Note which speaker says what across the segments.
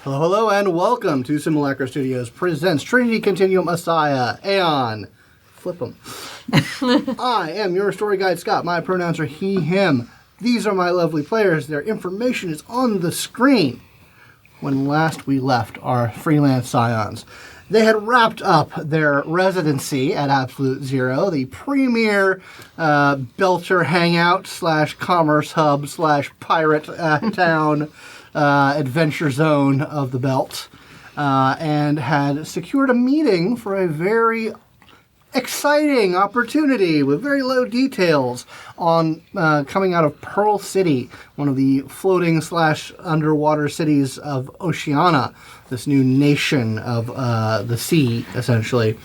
Speaker 1: Hello, hello, and welcome to Simulacra Studios presents Trinity Continuum ASIYAH Aeon. Flip them. I am your story guide, Scott. My pronouns are he, him. These are my lovely players. Their information is on the screen. When last we left our freelance scions, they had wrapped up their residency at Absolute Zero, the premier belter hangout / commerce hub / pirate town adventure zone of the belt, and had secured a meeting for a very exciting opportunity with very low details on coming out of Pearl City, one of the floating / underwater cities of Oceania, this new nation of the sea, essentially.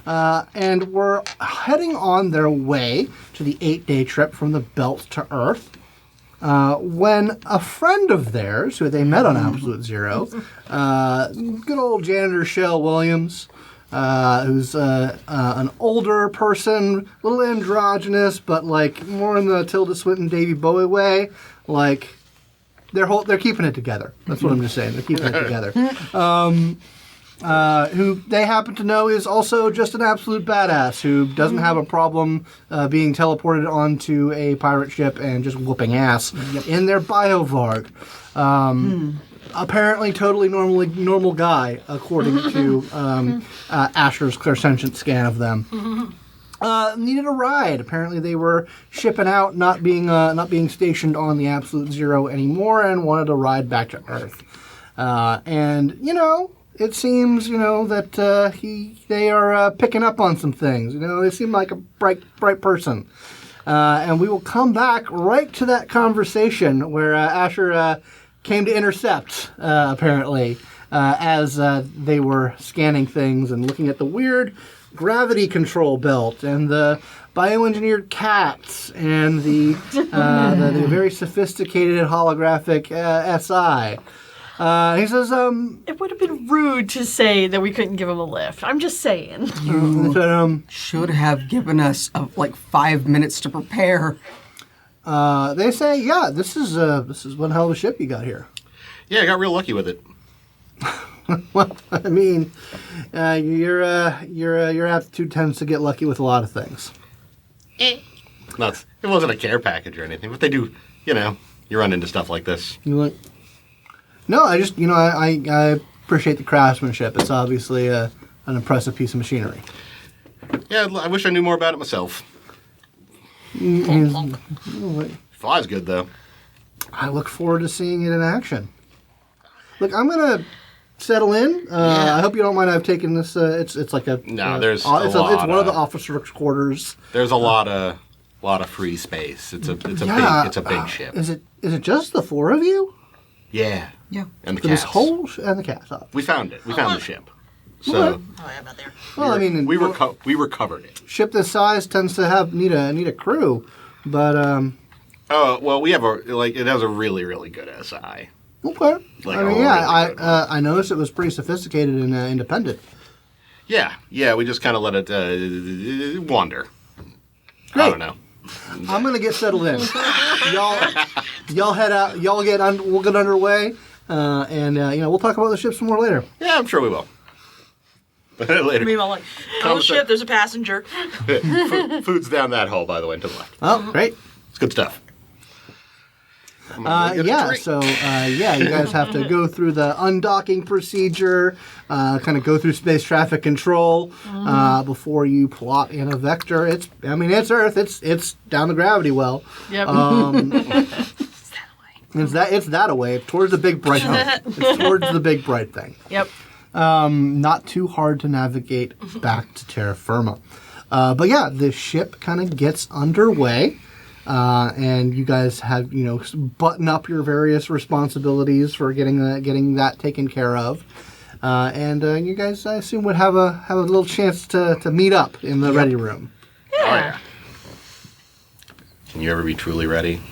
Speaker 1: And were heading on their way to the 8-day trip from the Belt to Earth, when a friend of theirs, who they met on Absolute Zero, good old janitor Shell Williams, who's an older person, a little androgynous, but like more in the Tilda Swinton, Davy Bowie way. Like they're keeping it together. That's what I'm just saying. They're keeping it together. Who they happen to know is also just an absolute badass who doesn't have a problem being teleported onto a pirate ship and just whooping ass in their biovarg. Apparently totally normal guy, according to Asher's Clairsentient scan of them. Needed a ride. Apparently they were shipping out, not being stationed on the Absolute Zero anymore, and wanted a ride back to Earth. And, it seems, that they are picking up on some things. They seem like a bright person. And we will come back right to that conversation where Asher came to intercept, apparently, as they were scanning things and looking at the weird gravity control belt and the bioengineered cats and the very sophisticated holographic SI. He says,
Speaker 2: It would have been rude to say that we couldn't give him a lift. I'm just saying.
Speaker 3: You should have given us 5 minutes to prepare.
Speaker 1: They say, yeah, this is one hell of a ship you got here.
Speaker 4: Yeah, I got real lucky with it.
Speaker 1: Well, I mean, your aptitude tends to get lucky with a lot of things.
Speaker 4: It wasn't a care package or anything, but they do, you run into stuff like this.
Speaker 1: No, I just, I appreciate the craftsmanship. It's obviously an impressive piece of machinery.
Speaker 4: Yeah, I wish I knew more about it myself. Flies good, though.
Speaker 1: I look forward to seeing it in action. Look, I'm going to settle in. I hope you don't mind I've taken this. It's like a...
Speaker 4: No, there's
Speaker 1: it's one of the officers' quarters.
Speaker 4: There's a lot of free space. It's a big ship.
Speaker 1: Is it just the four of you?
Speaker 4: Yeah.
Speaker 3: Yeah.
Speaker 4: And the
Speaker 1: For
Speaker 4: cats.
Speaker 1: this whole... and the cats.
Speaker 4: We found it. We found the ship. So...
Speaker 2: Oh, I'm not there.
Speaker 1: Well, I mean...
Speaker 4: We recovered it.
Speaker 1: Ship this size tends to need a crew, but...
Speaker 4: Oh, well, we have it has a really, really good SI.
Speaker 1: Okay.
Speaker 4: Really
Speaker 1: I noticed it was pretty sophisticated and independent.
Speaker 4: Yeah, we just kind of let it wander.
Speaker 1: Great.
Speaker 4: I don't know.
Speaker 1: I'm gonna get settled in. y'all head out. We'll get underway, and we'll talk about the ship some more later.
Speaker 4: Yeah, I'm sure we will. Later.
Speaker 2: Meanwhile, on the ship, there's a passenger.
Speaker 4: Food's down that hole, by the way, to the left.
Speaker 1: Oh, great.
Speaker 4: It's good stuff.
Speaker 1: You guys have to go through the undocking procedure, kind of go through space traffic control before you plot in a vector. It's Earth. It's down the gravity well.
Speaker 2: Yep.
Speaker 1: It's that away towards the big bright thing. It's towards the big bright thing.
Speaker 2: Yep.
Speaker 1: Not too hard to navigate back to terra firma. But yeah, the ship kind of gets underway. And you guys have, button up your various responsibilities for getting that taken care of. And you guys, I assume, would have a little chance to meet up in the ready room.
Speaker 2: Yeah.
Speaker 4: Oh, yeah. Can you ever be truly ready?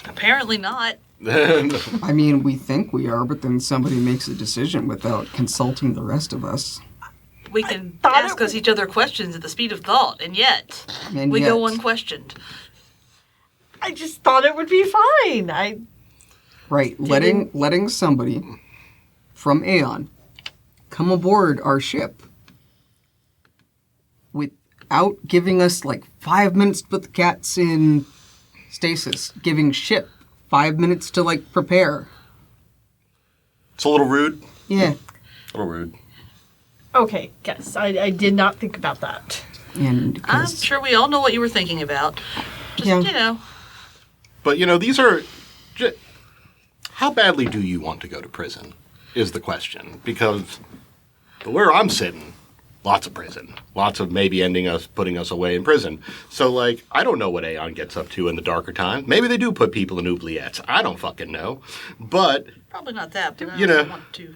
Speaker 2: Apparently not.
Speaker 3: I mean, we think we are, but then somebody makes a decision without consulting the rest of us.
Speaker 2: We can ask us each other questions at the speed of thought, and yet we go unquestioned. I just thought it would be fine.
Speaker 3: Right, letting somebody from Aeon come aboard our ship without giving us like 5 minutes to put the cats in stasis, giving ship 5 minutes to like prepare.
Speaker 4: It's a little rude.
Speaker 3: Yeah.
Speaker 4: A little rude.
Speaker 5: Okay, yes, I did not think about that.
Speaker 3: And
Speaker 2: I'm sure we all know what you were thinking about. Just,
Speaker 3: Yeah.
Speaker 2: you know.
Speaker 4: But, these are... How badly do you want to go to prison is the question. Because where I'm sitting, lots of prison. Lots of maybe putting us away in prison. So, I don't know what Aeon gets up to in the darker times. Maybe they do put people in oubliettes. I don't fucking know. But...
Speaker 2: Probably not that, but
Speaker 4: You
Speaker 2: I
Speaker 4: know.
Speaker 2: also want to...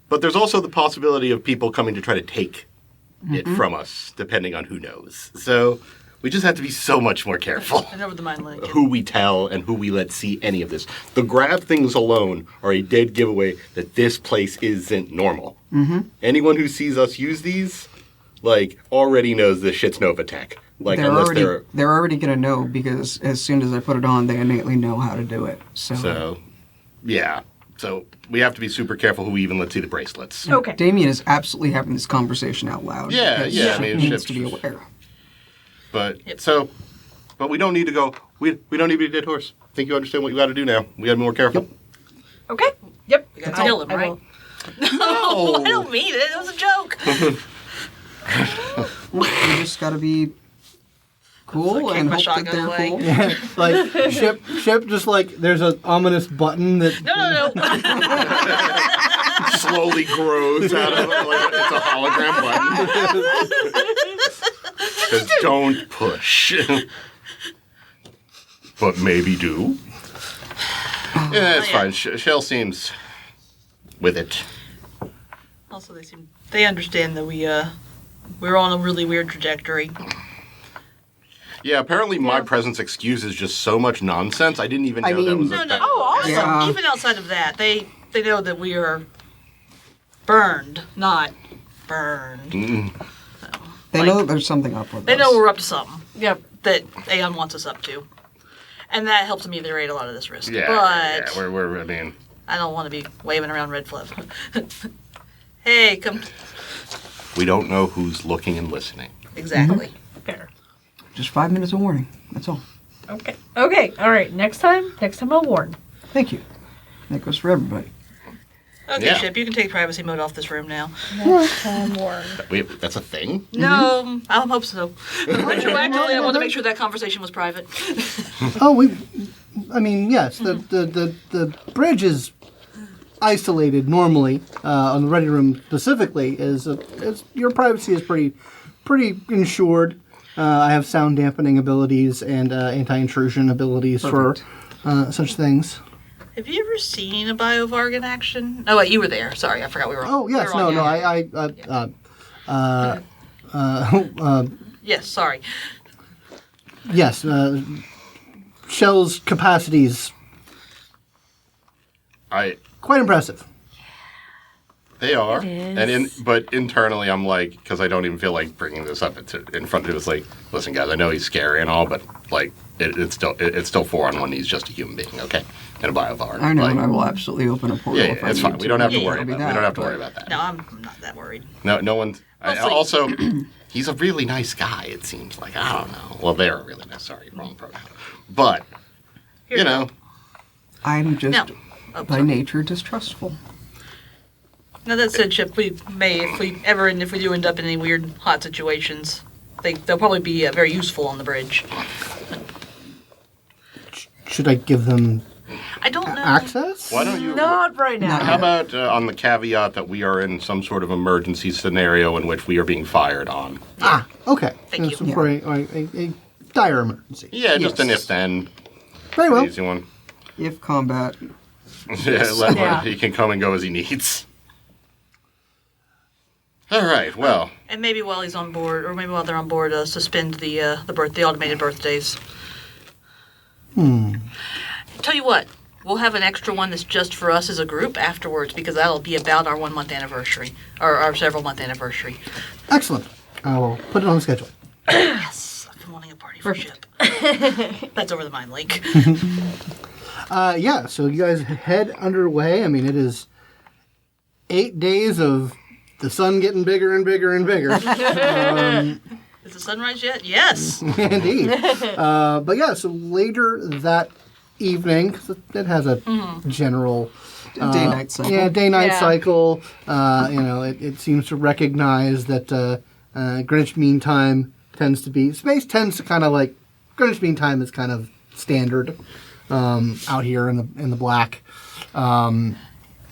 Speaker 4: But there's also the possibility of people coming to try to take it from us, depending on who knows. So we just have to be so much more careful
Speaker 2: I know where the mind link is.
Speaker 4: who we tell and who we let see any of this. The grab things alone are a dead giveaway that this place isn't normal. Mm-hmm. Anyone who sees us use these, already knows this shit's Novatech.
Speaker 3: they're already gonna know because as soon as I put it on, they innately know how to do it.
Speaker 4: So, yeah. So we have to be super careful who we even let see the bracelets.
Speaker 5: Okay.
Speaker 3: Damien is absolutely having this conversation out loud.
Speaker 4: Yeah,
Speaker 3: because
Speaker 4: yeah, I
Speaker 3: he
Speaker 4: mean,
Speaker 3: needs
Speaker 4: ship-
Speaker 3: to be aware.
Speaker 4: But but we don't need to go. We don't need to be a dead horse. I think you understand what you got to do now. We got to be more careful.
Speaker 5: Okay. Yep.
Speaker 2: We got to kill him,
Speaker 5: I
Speaker 2: right?
Speaker 5: will.
Speaker 2: No, I don't mean it. It was a joke.
Speaker 3: You just gotta be cool
Speaker 2: Kick
Speaker 3: and
Speaker 2: my
Speaker 3: hope that
Speaker 2: shotgun
Speaker 3: they're
Speaker 2: away.
Speaker 3: cool.
Speaker 1: ship just there's an ominous button that
Speaker 2: No.
Speaker 4: Slowly grows out of it like it's a hologram button. Says, don't push. But maybe do. Yeah, it's fine. Shell seems with it.
Speaker 2: Also, they understand that we're on a really weird trajectory.
Speaker 4: Yeah, apparently my presence excuses just so much nonsense. I didn't even know that
Speaker 3: mean-
Speaker 4: was
Speaker 2: No.
Speaker 4: a thing.
Speaker 2: Oh, awesome.
Speaker 3: Yeah.
Speaker 2: Even outside of that, they know that we are burned, not burned.
Speaker 3: They know that there's something up with
Speaker 2: They
Speaker 3: us.
Speaker 2: know we're up to something
Speaker 5: Yep.
Speaker 2: that Aeon wants us up to. And that helps ameliorate a lot of this risk.
Speaker 4: Yeah,
Speaker 2: but
Speaker 4: we're. I mean,
Speaker 2: I don't want to be waving around red flag. Hey, come.
Speaker 4: we don't know who's looking and listening.
Speaker 2: Exactly.
Speaker 5: Fair.
Speaker 3: Just 5 minutes of warning. That's all.
Speaker 5: Okay. Okay. All right. Next time I'll warn.
Speaker 3: Thank you. That goes for everybody.
Speaker 2: Okay,
Speaker 4: Yeah.
Speaker 2: Ship, you can take privacy mode off this room now.
Speaker 5: I'm warned.
Speaker 4: Wait, that's a thing?
Speaker 2: No, I hope so. Retroactively, I want to make sure that conversation was private.
Speaker 1: yes, the bridge is isolated normally on the ready room specifically. Your privacy is pretty insured. I have sound dampening abilities and anti-intrusion abilities for such things.
Speaker 2: Have you ever seen a Biovarg in action? Oh, wait, you were there. Sorry, I forgot we were on.
Speaker 1: Oh yes,
Speaker 2: we were
Speaker 1: on,
Speaker 2: Yes, sorry.
Speaker 1: yes. Shell's capacities quite impressive.
Speaker 4: They are,
Speaker 5: is.
Speaker 4: but internally, I'm because I don't even feel like bringing this up in front of you. It's listen, guys, I know he's scary and all, but it's still 4-on-1. He's just a human being, okay, and a Biovarg.
Speaker 3: I know, and I will absolutely open a portal.
Speaker 4: Yeah,
Speaker 3: if I
Speaker 4: it's
Speaker 3: need
Speaker 4: fine.
Speaker 3: to.
Speaker 4: We don't have to
Speaker 2: Yeah,
Speaker 4: worry
Speaker 3: It'll
Speaker 4: about.
Speaker 3: be
Speaker 4: We don't have to
Speaker 3: that,
Speaker 4: worry
Speaker 3: but-
Speaker 4: about that.
Speaker 2: No, I'm not that worried.
Speaker 4: No one's.
Speaker 2: Mostly-
Speaker 4: Also, he's a really nice guy. It seems like I don't know. Well, they're a really nice. Sorry, wrong pronoun. But
Speaker 2: Here,
Speaker 3: I'm just
Speaker 2: No. Oh,
Speaker 3: by
Speaker 2: sorry.
Speaker 3: nature distrustful.
Speaker 2: Now that said, Chip, if we do end up in any weird hot situations, they'll probably be very useful on the bridge.
Speaker 1: Should I give them
Speaker 2: I don't know.
Speaker 1: access?
Speaker 4: why don't you?
Speaker 5: Not right now.
Speaker 4: How about on the caveat that we are in some sort of emergency scenario in which we are being fired on?
Speaker 1: Okay.
Speaker 2: Thank
Speaker 1: So
Speaker 2: you.
Speaker 1: for a dire emergency.
Speaker 4: Yeah, just an
Speaker 3: Yes.
Speaker 4: if-then.
Speaker 1: Very well.
Speaker 4: Easy one.
Speaker 3: If combat,
Speaker 5: Yeah.
Speaker 4: He can come and go as he needs. All right, well,
Speaker 2: And maybe while he's on board, or maybe while they're on board, suspend the automated birthdays. Tell you what, we'll have an extra one that's just for us as a group afterwards, because that'll be about our 1 month anniversary, or our several month anniversary.
Speaker 1: Excellent. I will put it on the schedule.
Speaker 2: Yes, I've been wanting a party for Chip. That's over the mind lake.
Speaker 1: Yeah, so you guys head underway. I mean, it is 8 days of the sun getting bigger and bigger and bigger.
Speaker 2: Is the sunrise yet? Yes.
Speaker 1: Indeed. But yeah, so later that evening, 'cause it has a general
Speaker 3: Day-night cycle.
Speaker 1: Yeah, day-night
Speaker 5: Yeah.
Speaker 1: cycle. It seems to recognize that Greenwich Mean Time tends to be... Space tends to kind of like... Greenwich Mean Time is kind of standard out here in the black.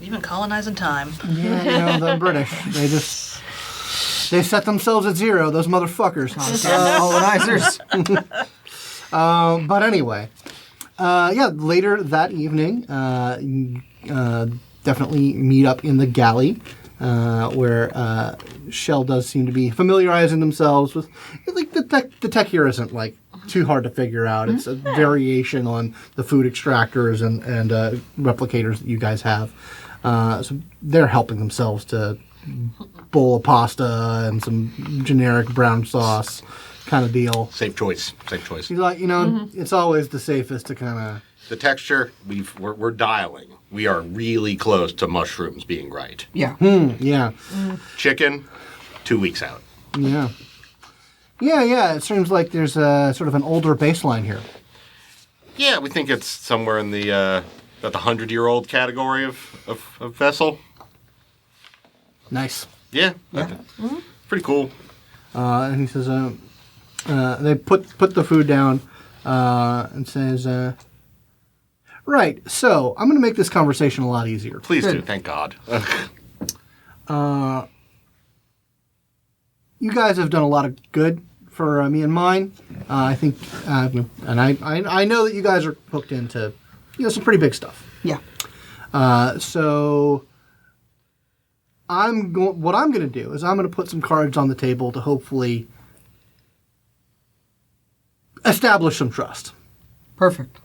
Speaker 2: Even colonizing time.
Speaker 1: Yeah, the British. They set themselves at 0, those motherfuckers.
Speaker 3: Colonizers.
Speaker 1: But anyway, later that evening, definitely meet up in the galley, where Shell does seem to be familiarizing themselves with, like, the tech here isn't, like, too hard to figure out. It's a variation on the food extractors and replicators that you guys have. So they're helping themselves to bowl of pasta and some generic brown sauce kind of deal.
Speaker 4: Safe choice.
Speaker 1: He's like, it's always the safest to kind of...
Speaker 4: The texture, we're dialing. We are really close to mushrooms being right.
Speaker 3: Yeah.
Speaker 1: Yeah.
Speaker 4: Chicken, 2 weeks out.
Speaker 1: Yeah. Yeah, it seems like there's a sort of an older baseline here.
Speaker 4: Yeah, we think it's somewhere in the about the 100-year-old category of vessel.
Speaker 1: Nice.
Speaker 4: Yeah. Pretty cool.
Speaker 1: And he says, they put the food down and says, right, so I'm going to make this conversation a lot easier.
Speaker 4: Please do, thank God.
Speaker 1: You guys have done a lot of good for me and mine. I think, and I know that you guys are hooked into, some pretty big stuff.
Speaker 3: Yeah.
Speaker 1: So what I'm going to do is I'm going to put some cards on the table to hopefully establish some trust.
Speaker 3: Perfect.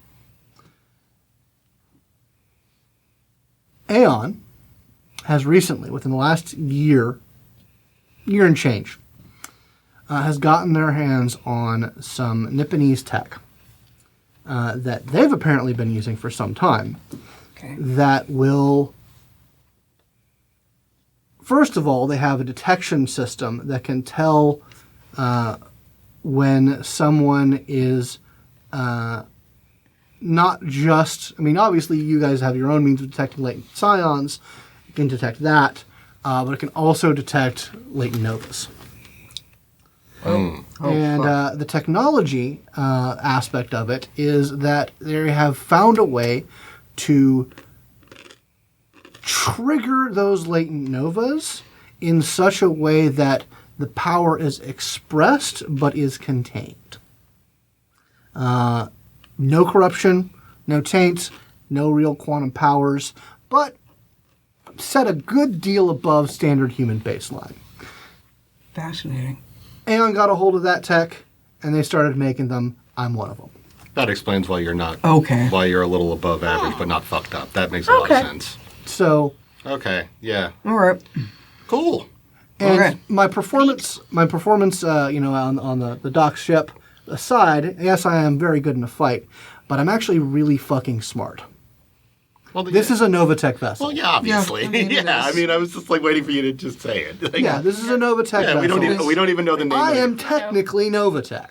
Speaker 1: Aeon has recently, within the last year and change, has gotten their hands on some Nipponese tech that they've apparently been using for some time.
Speaker 3: Okay.
Speaker 1: That will... First of all, they have a detection system that can tell when someone is not just... I mean, obviously, you guys have your own means of detecting latent psions. It can detect that, but it can also detect latent novas. And the technology aspect of it is that they have found a way to trigger those latent novas in such a way that the power is expressed but is contained. No corruption, no taints, no real quantum powers, but set a good deal above standard human baseline.
Speaker 3: Fascinating.
Speaker 1: Aeon got a hold of that tech, and they started making them. I'm one of them.
Speaker 4: That explains why you're not...
Speaker 3: Okay.
Speaker 4: Why you're a little above average, but not fucked up. That makes a lot of sense.
Speaker 1: So...
Speaker 4: Okay, yeah.
Speaker 3: All right.
Speaker 4: Cool.
Speaker 1: And
Speaker 3: Okay.
Speaker 1: my performance, on the dock ship aside, yes, I am very good in a fight, but I'm actually really fucking smart.
Speaker 4: Well,
Speaker 1: This is a Novatech vessel.
Speaker 4: Well, yeah, obviously.
Speaker 3: Yeah, I mean, it
Speaker 4: I
Speaker 3: is.
Speaker 4: mean, I was just like waiting for you to just say it. Like,
Speaker 1: Yeah, this is a Novatech
Speaker 4: yeah,
Speaker 1: vessel.
Speaker 4: we don't even know the name.
Speaker 1: I
Speaker 4: of
Speaker 1: am
Speaker 4: it.
Speaker 1: technically Novatech.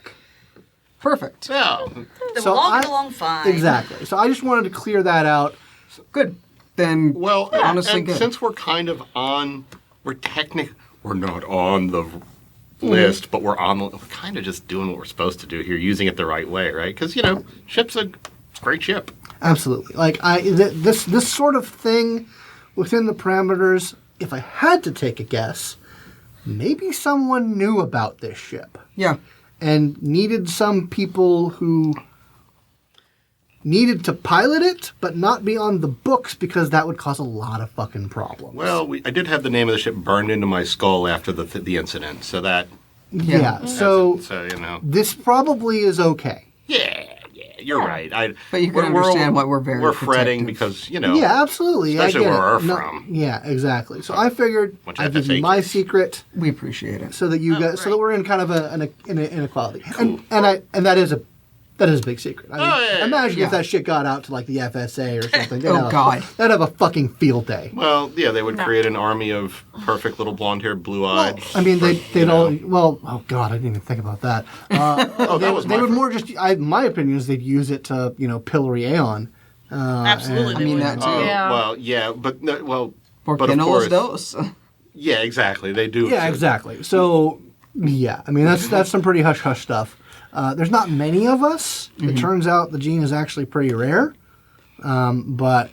Speaker 3: Perfect.
Speaker 4: Yeah.
Speaker 2: Then
Speaker 1: So
Speaker 2: we'll all get
Speaker 1: I-
Speaker 2: along fine.
Speaker 1: Exactly. So I just wanted to clear that out.
Speaker 3: Good. Then,
Speaker 4: Well,
Speaker 3: honestly,
Speaker 4: and
Speaker 3: good.
Speaker 4: since we're kind of on, we're not on the list, but we're kind of just doing what we're supposed to do here, using it the right way, right? Because ship's a great ship.
Speaker 1: Absolutely. Like this sort of thing within the parameters, if I had to take a guess, maybe someone knew about this ship
Speaker 3: yeah.
Speaker 1: and needed some people who needed to pilot it, but not be on the books because that would cause a lot of fucking problems.
Speaker 4: Well, I did have the name of the ship burned into my skull after the incident, so that...
Speaker 1: Yeah. So
Speaker 4: So,
Speaker 1: this probably is okay.
Speaker 4: Yeah, you're right.
Speaker 3: But you can understand why we're very
Speaker 4: We're fretting
Speaker 3: protective.
Speaker 4: because,
Speaker 1: Yeah, absolutely.
Speaker 4: Especially
Speaker 1: I get
Speaker 4: where we're
Speaker 1: it. No,
Speaker 4: from.
Speaker 1: Yeah, exactly. So I figured
Speaker 4: Once you
Speaker 1: I'd
Speaker 4: have to
Speaker 1: give you
Speaker 4: fake
Speaker 1: my
Speaker 4: it.
Speaker 1: secret
Speaker 3: We appreciate it.
Speaker 1: so that you guys, so that
Speaker 2: great.
Speaker 1: we're in kind of an inequality, and that That is a big secret. I mean,
Speaker 4: yeah,
Speaker 1: imagine
Speaker 3: yeah.
Speaker 1: if that shit got out to like the FSA or something. They'd
Speaker 3: Oh,
Speaker 1: have
Speaker 3: God.
Speaker 1: they'd have a fucking field day.
Speaker 4: Well, yeah, they would
Speaker 5: No.
Speaker 4: create an army of perfect little blonde-haired, blue-eyed.
Speaker 1: I mean,
Speaker 4: for,
Speaker 1: they'd all. Well, oh god, I didn't even think about that.
Speaker 4: Oh, that was
Speaker 1: They
Speaker 4: my
Speaker 1: would
Speaker 4: first-
Speaker 1: more just. My opinion is they'd use it to pillory Aeon.
Speaker 2: Absolutely,
Speaker 1: and-
Speaker 2: they
Speaker 3: mean,
Speaker 2: would.
Speaker 3: that too.
Speaker 5: Yeah.
Speaker 4: Well, yeah, but no, well,
Speaker 3: Por
Speaker 4: but
Speaker 3: qué
Speaker 4: of
Speaker 3: no los
Speaker 4: course,
Speaker 3: dos?
Speaker 4: yeah, exactly. They do.
Speaker 1: Yeah, exactly. So, yeah, I mean that's some pretty hush hush stuff. There's not many of us. It turns out the gene is actually pretty rare. But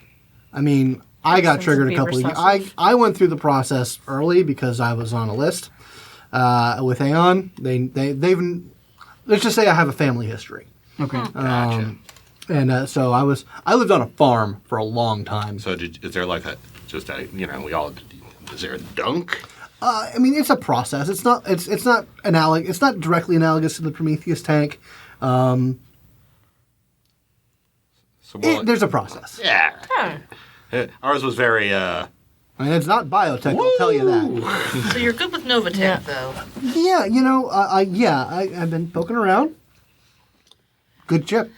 Speaker 1: I mean, I got
Speaker 5: sense
Speaker 1: triggered
Speaker 5: of
Speaker 1: a couple of
Speaker 5: being
Speaker 1: years. I went through the process early because I was on a list with Aeon. They've let's just say I have a family history,
Speaker 3: Okay.
Speaker 4: Gotcha.
Speaker 1: and so I lived on a farm for a long time.
Speaker 4: So is there like we all, is there a dunk?
Speaker 1: I mean, it's a process. It's not It's not directly analogous to the Prometheus tank.
Speaker 4: So
Speaker 1: There's a process.
Speaker 4: yeah.
Speaker 5: Huh.
Speaker 4: Ours was very,
Speaker 1: I mean, it's not biotech. I'll tell you that.
Speaker 2: So you're good with Novatech,
Speaker 5: Yeah.
Speaker 2: though.
Speaker 1: Yeah, I've been poking around. Good chip.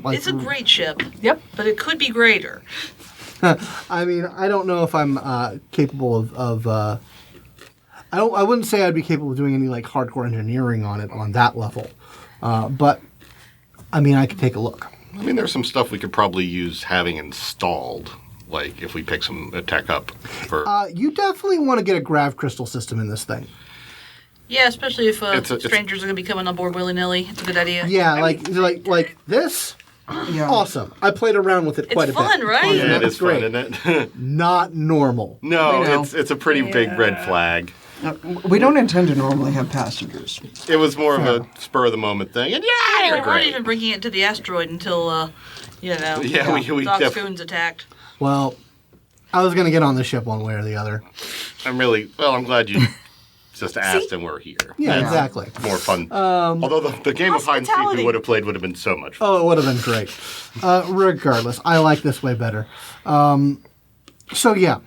Speaker 1: Like,
Speaker 2: It's a great chip,
Speaker 5: Yep.
Speaker 2: but it could be greater.
Speaker 1: I mean, I don't know if I'm capable of I wouldn't say I'd be capable of doing any like hardcore engineering on it on that level, but I mean, I could take a look.
Speaker 4: I mean, there's some stuff we could probably use having installed, like if we pick some tech up for.
Speaker 1: You definitely want to get a grav crystal system in this thing.
Speaker 2: Yeah, especially if
Speaker 4: It's
Speaker 2: strangers are going to be coming on board willy-nilly. It's a good idea.
Speaker 1: Yeah, like this.
Speaker 3: Yeah.
Speaker 1: Awesome. I played around with it
Speaker 2: It's
Speaker 1: quite a
Speaker 2: fun,
Speaker 1: bit.
Speaker 2: right?
Speaker 4: yeah, it
Speaker 1: That's
Speaker 4: is fun,
Speaker 1: great.
Speaker 4: isn't it?
Speaker 1: Not normal.
Speaker 4: No,
Speaker 3: We know.
Speaker 4: it's a pretty big red flag.
Speaker 3: We don't intend to normally have passengers.
Speaker 4: It was more of a spur of the moment thing, and yeah,
Speaker 2: We
Speaker 4: they're
Speaker 2: weren't
Speaker 4: great.
Speaker 2: even bringing it to the asteroid until,
Speaker 4: Yeah, we
Speaker 2: Doc
Speaker 4: def-
Speaker 2: Spoons attacked.
Speaker 1: Well, I was gonna get on the ship one way or the other.
Speaker 4: I'm glad you just asked and we're here.
Speaker 1: Yeah,
Speaker 4: That's
Speaker 1: exactly.
Speaker 4: more fun. Although the game of hide and seek we
Speaker 5: Hospitality.
Speaker 4: would have played would have been so much fun.
Speaker 1: Oh, it would have been great. Regardless, I like this way better. So yeah,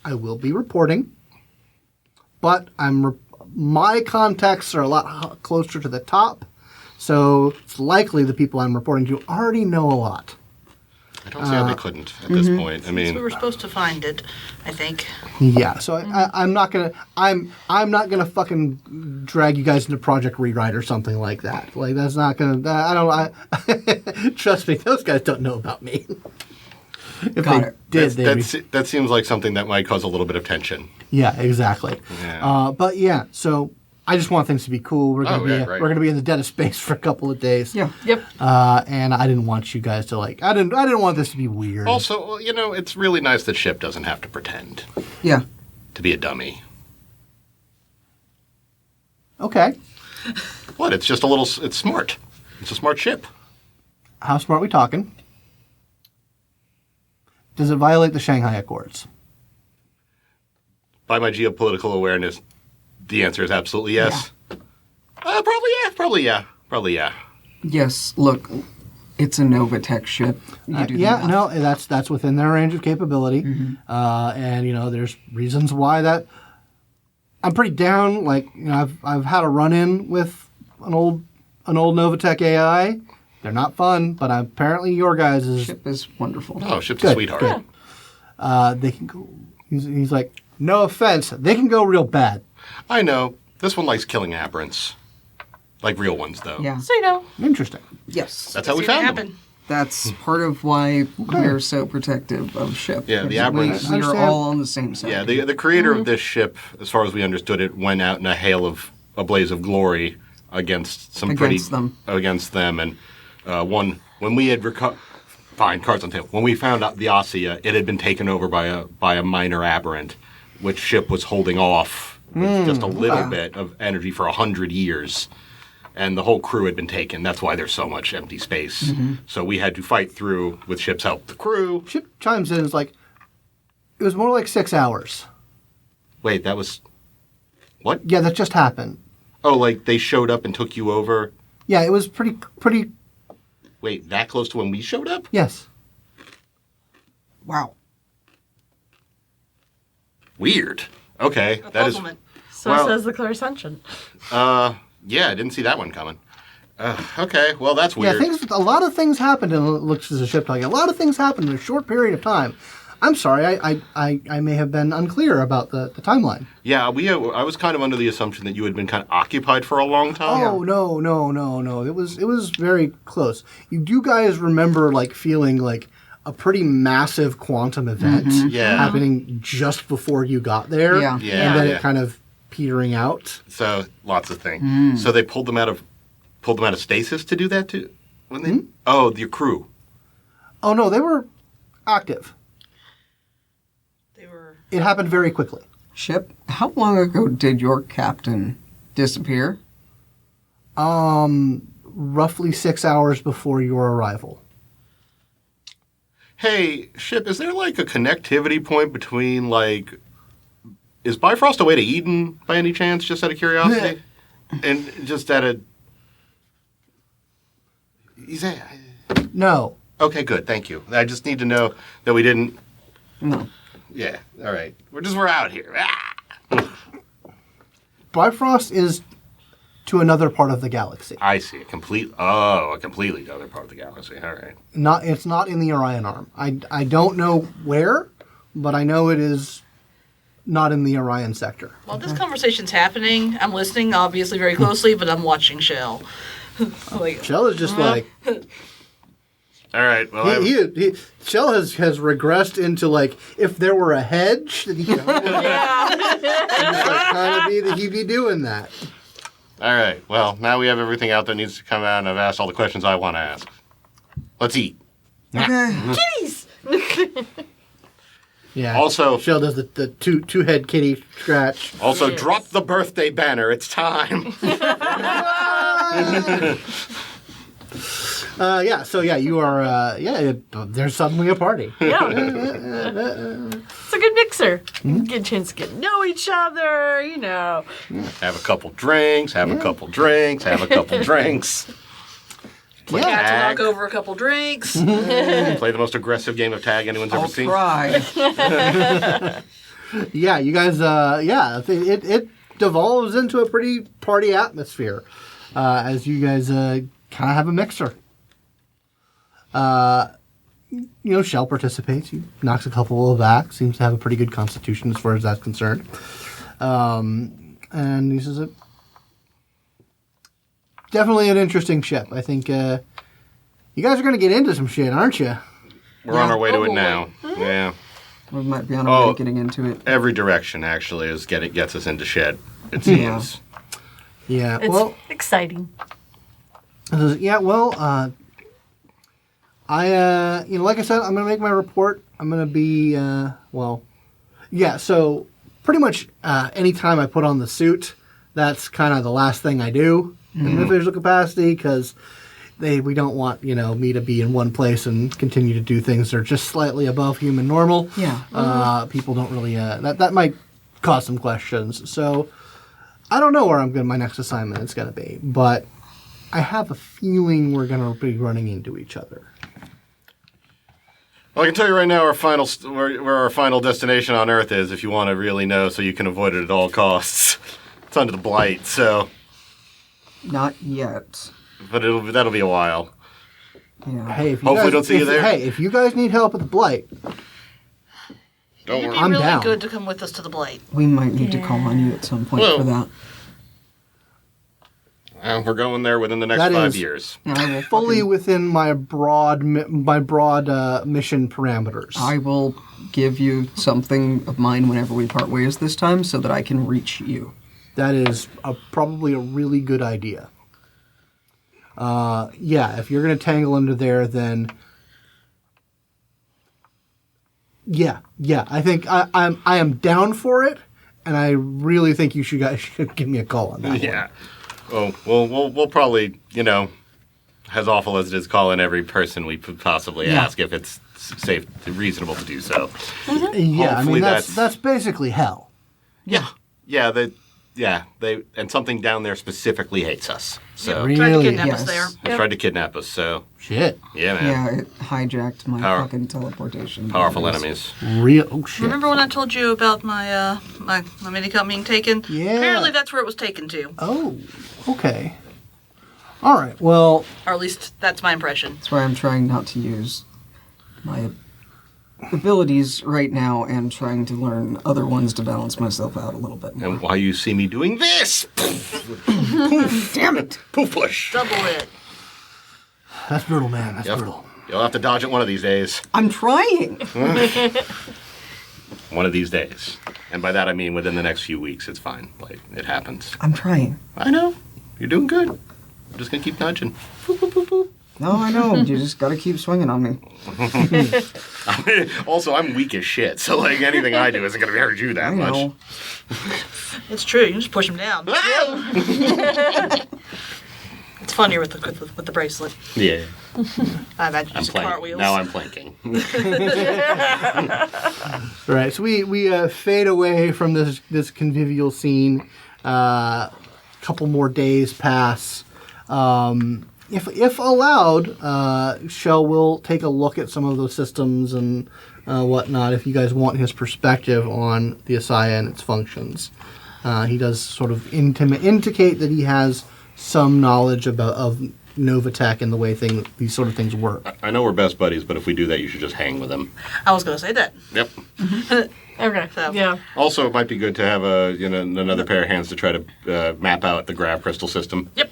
Speaker 1: I will be reporting, but my contacts are a lot closer to the top, so it's likely the people I'm reporting to already know a lot.
Speaker 4: I don't see how they couldn't at this point. I
Speaker 2: So we
Speaker 4: mean,
Speaker 2: were supposed to find it, I think.
Speaker 1: Yeah, so I'm not gonna fucking drag you guys into Project Rewrite or something like that. Like that's not gonna. Trust me, those guys don't know about me. If
Speaker 3: Got
Speaker 1: they
Speaker 3: it.
Speaker 1: did, they'd be.
Speaker 4: that seems like something that might cause a little bit of tension.
Speaker 1: Yeah, exactly.
Speaker 4: Yeah.
Speaker 1: But yeah, so I just want things to be cool. We're gonna
Speaker 4: Right.
Speaker 1: we're gonna be in the dead of space for a couple of days.
Speaker 3: Yeah.
Speaker 5: Yep.
Speaker 1: And I didn't want you guys to I didn't want this to be weird.
Speaker 4: Also, it's really nice that Ship doesn't have to pretend
Speaker 3: Yeah.
Speaker 4: to be a dummy.
Speaker 1: Okay,
Speaker 4: What? It's just it's smart. It's a smart ship.
Speaker 1: how smart we talking? Does it violate the Shanghai Accords?
Speaker 4: By my geopolitical awareness, the answer is absolutely yes. Probably yeah.
Speaker 3: Yes. Look, it's a Novatech ship. You do the
Speaker 1: Yeah,
Speaker 3: math.
Speaker 1: no, that's within their range of capability, and there's reasons why that. I'm pretty down. Like I've had a run-in with an old Novatech AI. They're not fun, but apparently your guys is
Speaker 3: Ship is wonderful.
Speaker 4: Oh, Ship's
Speaker 1: Good,
Speaker 4: a sweetheart.
Speaker 1: good. They can go. He's like, no offense, they can go real bad.
Speaker 4: I know. This one likes killing aberrants. Like real ones, though.
Speaker 3: Yeah.
Speaker 5: So you know.
Speaker 1: Interesting.
Speaker 3: Yes.
Speaker 4: That's how we
Speaker 2: See what
Speaker 4: found them.
Speaker 2: happened.
Speaker 3: That's part of why we're so protective of Ship.
Speaker 4: Yeah, the
Speaker 3: We
Speaker 4: aberrants.
Speaker 3: are
Speaker 1: Understand.
Speaker 3: all on the same side.
Speaker 4: Yeah, the creator of this ship, as far as we understood it, went out in a blaze of glory against some
Speaker 3: Against them.
Speaker 4: against them, and when we had fine cards on table. When we found out the ASIYAH, it had been taken over by a minor aberrant, which Ship was holding off with just a little bit of energy for 100 years. And the whole crew had been taken. That's why there's so much empty space. So we had to fight through, with Ship's help, the crew.
Speaker 1: Chip chimes in. It's like it was more like 6 hours.
Speaker 4: Wait, that was... What?
Speaker 1: Yeah, that just happened.
Speaker 4: Oh, like they showed up and took you over?
Speaker 1: Yeah, it was pretty.
Speaker 4: Wait, that close to when we showed up?
Speaker 1: Yes.
Speaker 3: Wow.
Speaker 4: Weird. Okay,
Speaker 2: A
Speaker 4: that is...
Speaker 2: puzzlement.
Speaker 5: So
Speaker 4: Well-
Speaker 5: says the Clairsentient.
Speaker 4: Yeah, I didn't see that one coming. Okay, well, that's weird.
Speaker 1: Yeah, a lot of things happened, and it looks as a ship talking. A lot of things happened in a short period of time. I'm sorry, I may have been unclear about the timeline.
Speaker 4: Yeah, I was kind of under the assumption that you had been kind of occupied for a long time.
Speaker 1: Oh, no. It was very close. You do guys remember, like, feeling like a pretty massive quantum event
Speaker 4: Yeah.
Speaker 1: happening just before you got there.
Speaker 3: Yeah.
Speaker 4: Yeah,
Speaker 1: And then
Speaker 4: yeah.
Speaker 1: it kind of petering out.
Speaker 4: So, lots of things. So they pulled them out of stasis to do that too? When they, Oh, your crew.
Speaker 1: Oh, no, they were active.
Speaker 2: They were.
Speaker 1: It happened very quickly.
Speaker 3: Ship, how long ago did your captain disappear?
Speaker 1: Roughly 6 hours before your arrival.
Speaker 4: Hey, Ship, is there like a connectivity point between, like... Is Bifrost a way to Eden by any chance, just out of curiosity? And just out of... Is that...
Speaker 1: No.
Speaker 4: Okay, good, thank you. I just need to know that we didn't...
Speaker 3: No.
Speaker 4: Yeah, all right. We're out here. Ah!
Speaker 1: Bifrost is to another part of the galaxy.
Speaker 4: I see. A completely other part of the galaxy. All right.
Speaker 1: It's not in the Orion Arm. I don't know where, but I know it is not in the Orion sector.
Speaker 2: While this conversation's happening, I'm listening, obviously, very closely, but I'm watching Shell. Like,
Speaker 1: Shell is just like
Speaker 4: All right. Well,
Speaker 1: Shell has regressed into like if there were a hedge that he could kind of be that he'd be doing that.
Speaker 4: all right. Well, now we have everything out that needs to come out, and I've asked all the questions I want to ask. Let's eat.
Speaker 3: Okay.
Speaker 5: Kitties!
Speaker 1: Yeah.
Speaker 4: Also-
Speaker 1: Shell does the two head kitty scratch.
Speaker 4: Also,
Speaker 2: Yes.
Speaker 4: drop the birthday banner. It's time.
Speaker 1: Yeah. So yeah, you are. There's suddenly a party.
Speaker 5: Yeah. It's a good mixer. Get a chance to get to know each other, you know.
Speaker 4: Have a couple drinks. Have a couple drinks. Have a couple drinks. Play
Speaker 1: Yeah.
Speaker 2: got to
Speaker 4: tag.
Speaker 2: knock over a couple drinks.
Speaker 4: Play the most aggressive game of tag anyone's ever
Speaker 3: I'll
Speaker 4: seen.
Speaker 3: try.
Speaker 1: Yeah, you guys. It devolves into a pretty party atmosphere as you guys kind of have a mixer. Shell participates. He knocks a couple of back. Seems to have a pretty good constitution as far as that's concerned. And he says, definitely an interesting ship. I think you guys are going to get into some shit, aren't you?
Speaker 4: We're on our way to
Speaker 2: Oh,
Speaker 4: it
Speaker 2: boy.
Speaker 4: now. Yeah.
Speaker 3: We might be on our way
Speaker 4: Oh.
Speaker 3: to getting into it.
Speaker 4: Every direction actually gets us into shed. It seems.
Speaker 1: Yeah.
Speaker 5: It's
Speaker 1: Well,
Speaker 5: exciting.
Speaker 1: he says, yeah. Well, like I said, I'm going to make my report. I'm going to be, so pretty much anytime I put on the suit, that's kind of the last thing I do in the official capacity because we don't want, me to be in one place and continue to do things that are just slightly above human normal.
Speaker 3: Yeah.
Speaker 1: People don't really, that might cause some questions. So I don't know where my next assignment is going to be, but I have a feeling we're going to be running into each other.
Speaker 4: Well, I can tell you right now where our final destination on Earth is if you want to really know so you can avoid it at all costs. It's under the Blight, so...
Speaker 3: Not yet.
Speaker 4: But that'll be a while.
Speaker 3: Yeah.
Speaker 1: Hey, if you
Speaker 4: Hopefully
Speaker 1: guys,
Speaker 4: don't see you there.
Speaker 1: Hey, if you guys need help with the Blight,
Speaker 4: Don't
Speaker 2: It'd
Speaker 4: worry.
Speaker 2: be
Speaker 1: I'm
Speaker 2: really
Speaker 1: down.
Speaker 2: good to come with us to the Blight.
Speaker 3: We might need to call on you at some point
Speaker 4: Well-
Speaker 3: for that.
Speaker 4: Well, we're going there within the next
Speaker 1: That
Speaker 4: 5
Speaker 1: is-
Speaker 4: years.
Speaker 3: And I will
Speaker 1: fully
Speaker 3: fucking-
Speaker 1: within my broad mission parameters.
Speaker 3: I will give you something of mine whenever we part ways this time so that I can reach you.
Speaker 1: That is probably a really good idea. If you're going to tangle under there, then yeah. I think I am down for it, and I really think you guys should give me a call on that. one.
Speaker 4: Yeah. Oh, we'll probably, as awful as it is, call in every person we could possibly
Speaker 3: Yeah.
Speaker 4: ask if it's safe, reasonable to do so.
Speaker 1: Yeah. I
Speaker 4: Hopefully
Speaker 1: mean
Speaker 4: that's-
Speaker 1: that's basically hell.
Speaker 3: Yeah.
Speaker 4: They and something down there specifically hates us. So
Speaker 1: Really?
Speaker 2: Tried to kidnap us
Speaker 3: Yes.
Speaker 2: there.
Speaker 4: they tried to kidnap us. So
Speaker 1: Shit.
Speaker 4: yeah, man,
Speaker 3: Yeah, it hijacked my
Speaker 4: Power-
Speaker 3: fucking teleportation.
Speaker 4: powerful
Speaker 3: abilities.
Speaker 4: enemies.
Speaker 1: Real. Oh shit.
Speaker 2: Remember when I told you about my my minicop being taken?
Speaker 1: Yeah.
Speaker 2: Apparently that's where it was taken to.
Speaker 1: Oh. Okay. All right. Well,
Speaker 2: Or at least that's my impression.
Speaker 3: That's why I'm trying not to use my abilities right now and trying to learn other ones to balance myself out a little bit more.
Speaker 4: And why you see me doing this?
Speaker 3: Damn it!
Speaker 4: Poof push.
Speaker 2: Double it.
Speaker 1: that's brutal, man. That's brutal.
Speaker 4: You'll have to dodge it one of these days.
Speaker 3: I'm trying!
Speaker 4: One of these days. And by that I mean within the next few weeks. It's fine. Like, it happens.
Speaker 3: I'm trying.
Speaker 4: I know. You're doing good. I'm just going to keep nudging. Boop, boop, boop, boop.
Speaker 3: No, I know. You just gotta keep swinging on me.
Speaker 4: Also, I'm weak as shit, so like anything I do isn't going to hurt you that
Speaker 3: I
Speaker 4: much.
Speaker 3: know.
Speaker 2: It's true. You can just push him down. It's funnier with the bracelet.
Speaker 4: Yeah.
Speaker 2: I imagine
Speaker 4: I'm
Speaker 2: just
Speaker 4: planking.
Speaker 2: cartwheels.
Speaker 4: Now I'm planking.
Speaker 1: All right. So we fade away from this convivial scene. Couple more days pass. If allowed, Shell will take a look at some of those systems and whatnot if you guys want his perspective on the ASIYAH and its functions. He does sort of indicate that he has some knowledge of Novatech and the way these sort of things work.
Speaker 4: I know we're best buddies, but if we do that, you should just hang with him.
Speaker 2: I was going to say that.
Speaker 4: Yep.
Speaker 5: Okay.
Speaker 2: So-
Speaker 5: Yeah.
Speaker 4: Also, it might be good to have another pair of hands to try to map out the grav crystal system.
Speaker 2: Yep.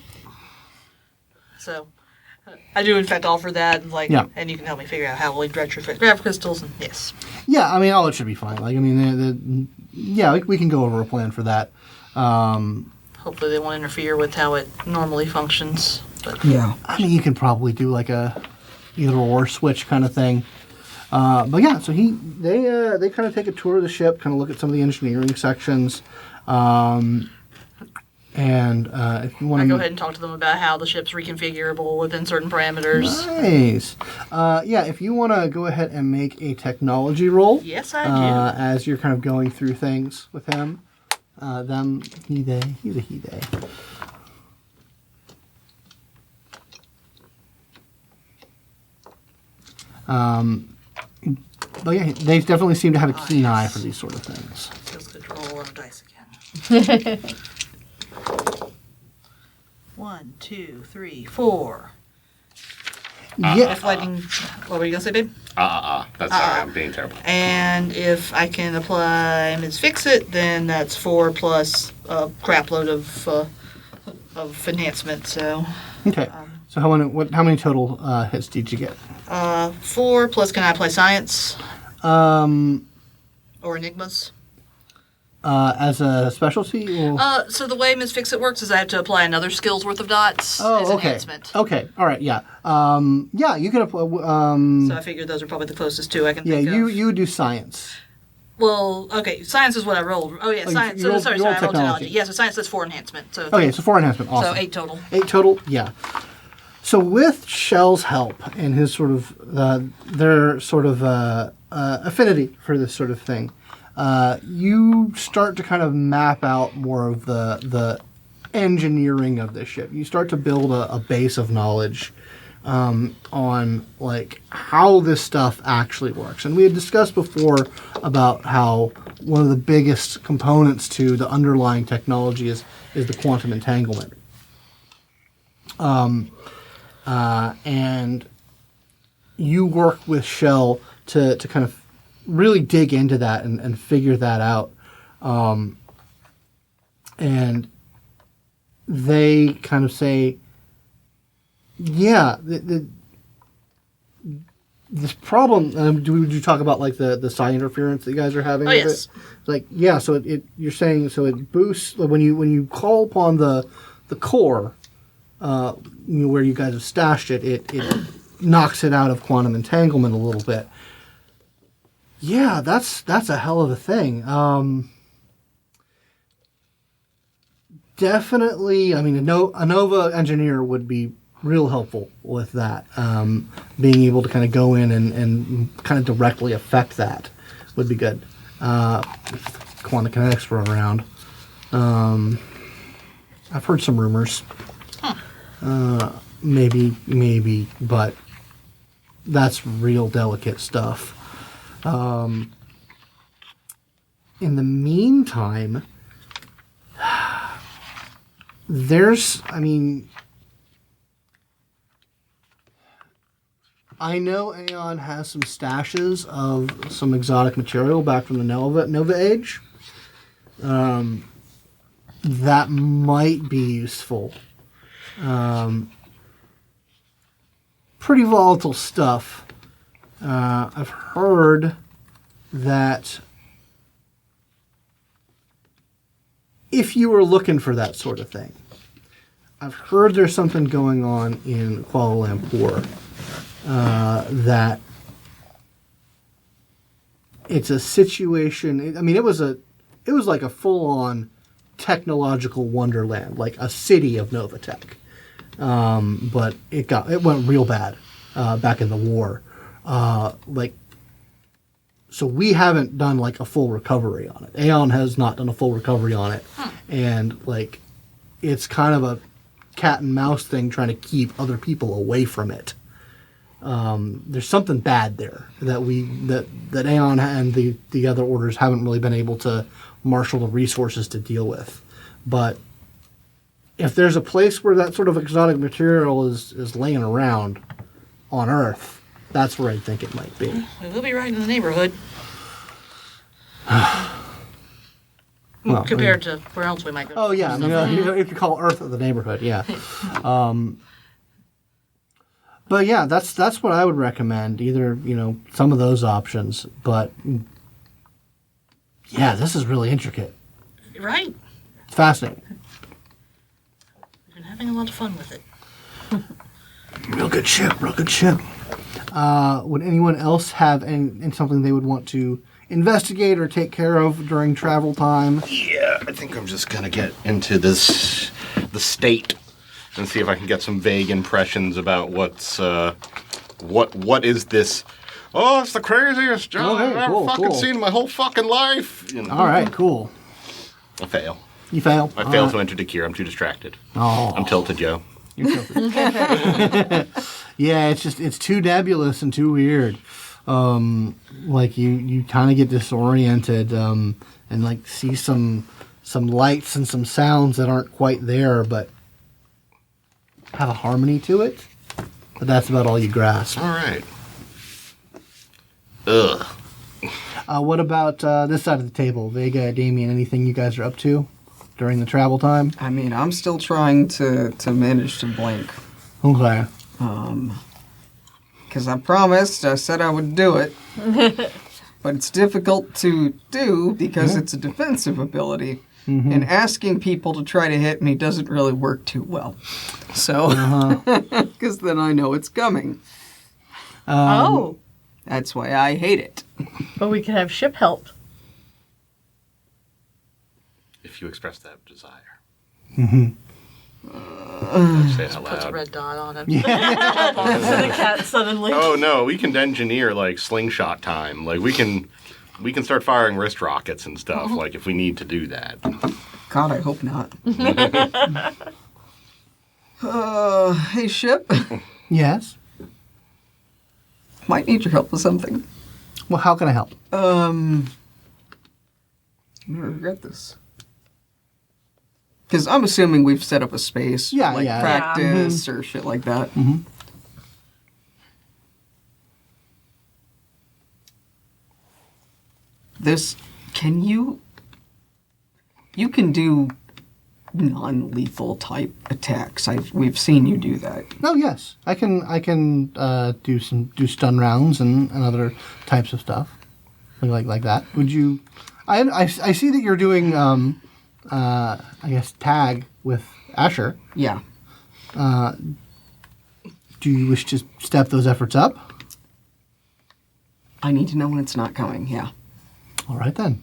Speaker 2: So, I do in fact offer that, and you can help me figure out how we'll retrofit grav crystals, and yes.
Speaker 1: Yeah, I mean, all it should be fine. Like, I mean, we can go over a plan for that.
Speaker 2: Hopefully they won't interfere with how it normally functions. But
Speaker 3: Yeah.
Speaker 1: I mean, you can probably do like a either or switch kind of thing. But yeah, so they kind of take a tour of the ship, kind of look at some of the engineering sections, and if you want
Speaker 2: I
Speaker 1: to
Speaker 2: go ahead and talk to them about how the ship's reconfigurable within certain parameters.
Speaker 1: Nice. Yeah, if you want to go ahead and make a technology roll.
Speaker 2: Yes, I do.
Speaker 1: As you're kind of going through things with him. Them, he, they, he's a he, they. But yeah, they definitely seem to have a keen eye for these sort of things.
Speaker 2: Feels good to roll on a dice again. 1, 2, 3, 4.
Speaker 1: Yeah.
Speaker 2: If lightning, what were you gonna say, babe?
Speaker 4: That's sorry, I'm being terrible.
Speaker 2: And if I can apply Ms. Fix-It, then that's 4 plus a crap load of enhancement. So
Speaker 1: Okay. So how many total hits did you get?
Speaker 2: 4 plus can I apply Science or Enigmas?
Speaker 1: As a specialty? Or?
Speaker 2: So the way Ms. Fix-It works is I have to apply another skill's worth of dots as
Speaker 1: Oh, okay.
Speaker 2: enhancement.
Speaker 1: Okay. All right. Yeah. Yeah. You can apply.
Speaker 2: So I figured those are probably the closest two I can
Speaker 1: Yeah.
Speaker 2: think of.
Speaker 1: You do science.
Speaker 2: Well, okay, science is what I rolled. Oh, yeah,
Speaker 1: Oh,
Speaker 2: science.
Speaker 1: you rolled-
Speaker 2: sorry,
Speaker 1: you
Speaker 2: I
Speaker 1: rolled
Speaker 2: rolled
Speaker 1: technology.
Speaker 2: technology. Yeah, so science is 4 enhancement. So
Speaker 1: Okay. So 4 enhancement. Awesome.
Speaker 2: So 8 total.
Speaker 1: 8 total. Yeah. So with Shell's help and his sort of their sort of affinity for this sort of thing, you start to kind of map out more of the engineering of this ship. You start to build a base of knowledge on like how this stuff actually works. And we had discussed before about how one of the biggest components to the underlying technology is the quantum entanglement. And you work with Shell to kind of really dig into that and figure that out. And they kind of say, yeah, this problem, would you talk about like the psi interference that you guys are having?
Speaker 2: Oh,
Speaker 1: with
Speaker 2: yes.
Speaker 1: it? Like, yeah, so you're saying, so it boosts, when you call upon the core, where you guys have stashed it, it knocks it out of quantum entanglement a little bit. Yeah, that's a hell of a thing. Definitely, I mean, a Nova engineer would be real helpful with that. Being able to kind of go in and kind of directly affect that would be good. If quantum kinetics were around. I've heard some rumors. Maybe, but that's real delicate stuff. In the meantime, I know Aeon has some stashes of some exotic material back from the Nova Age. That might be useful. Pretty volatile stuff. I've heard that if you were looking for that sort of thing, I've heard there's something going on in Kuala Lumpur that it's a situation. I mean, it was like a full-on technological wonderland, like a city of Novatech. But it went real bad back in the war. So we haven't done like a full recovery on it. Aeon has not done a full recovery on it, and like it's kind of a cat and mouse thing trying to keep other people away from it. There's something bad there that Aeon and the other orders haven't really been able to marshal the resources to deal with. But if there's a place where that sort of exotic material is laying around on Earth, that's where I think it might be.
Speaker 2: We'll be right in the neighborhood.
Speaker 1: Well,
Speaker 2: compared to where else we might go.
Speaker 1: Oh yeah, if you call Earth the neighborhood, yeah. But yeah, that's what I would recommend. Either some of those options, but yeah, this is really intricate.
Speaker 2: Right.
Speaker 1: It's fascinating.
Speaker 2: We've been having a lot of fun with it.
Speaker 1: Real good ship. Would anyone else have something they would want to investigate or take care of during travel time?
Speaker 4: Yeah, I think I'm just gonna get into the state and see if I can get some vague impressions about what is this. Oh, it's the craziest job I've ever fucking seen in my whole fucking life.
Speaker 1: All right, cool.
Speaker 4: I fail.
Speaker 1: You fail?
Speaker 4: I fail to enter the cure. I'm too distracted.
Speaker 1: Oh.
Speaker 4: I'm tilted, Joe.
Speaker 1: You're tilted. Yeah, it's too nebulous and too weird. Like you kind of get disoriented and like see some lights and some sounds that aren't quite there, but have a harmony to it. But that's about all you grasp.
Speaker 4: All right. Ugh.
Speaker 1: What about this side of the table? Vega, Damian, anything you guys are up to during the travel time?
Speaker 3: I mean, I'm still trying to manage to blink.
Speaker 1: Okay.
Speaker 3: Because I said I would do it. But it's difficult to do because it's a defensive ability. Mm-hmm. And asking people to try to hit me doesn't really work too well. So, because then I know it's coming. That's why I hate it.
Speaker 5: But we can have ship help.
Speaker 4: If you express that desire.
Speaker 1: Mm-hmm.
Speaker 4: Say it out
Speaker 2: Puts a
Speaker 4: loud.
Speaker 2: red dot on it.
Speaker 5: The cat suddenly.
Speaker 4: Oh no, we can engineer like slingshot time. Like we can start firing wrist rockets and stuff. Like if we need to do that.
Speaker 3: God, I hope not. Hey, ship.
Speaker 1: Yes?
Speaker 3: Might need your help with something.
Speaker 1: Well, how can I help?
Speaker 3: I'm gonna regret this. Because I'm assuming we've set up a space for practice or shit like that.
Speaker 1: Mm-hmm.
Speaker 3: You can do non-lethal type attacks. We've seen you do that.
Speaker 1: Oh yes, I can do stun rounds and other types of stuff like that. Would you? I see that you're doing I guess tag with Asher.
Speaker 3: Yeah.
Speaker 1: Do you wish to step those efforts up?
Speaker 3: I need to know when it's not coming. Yeah.
Speaker 1: All right then.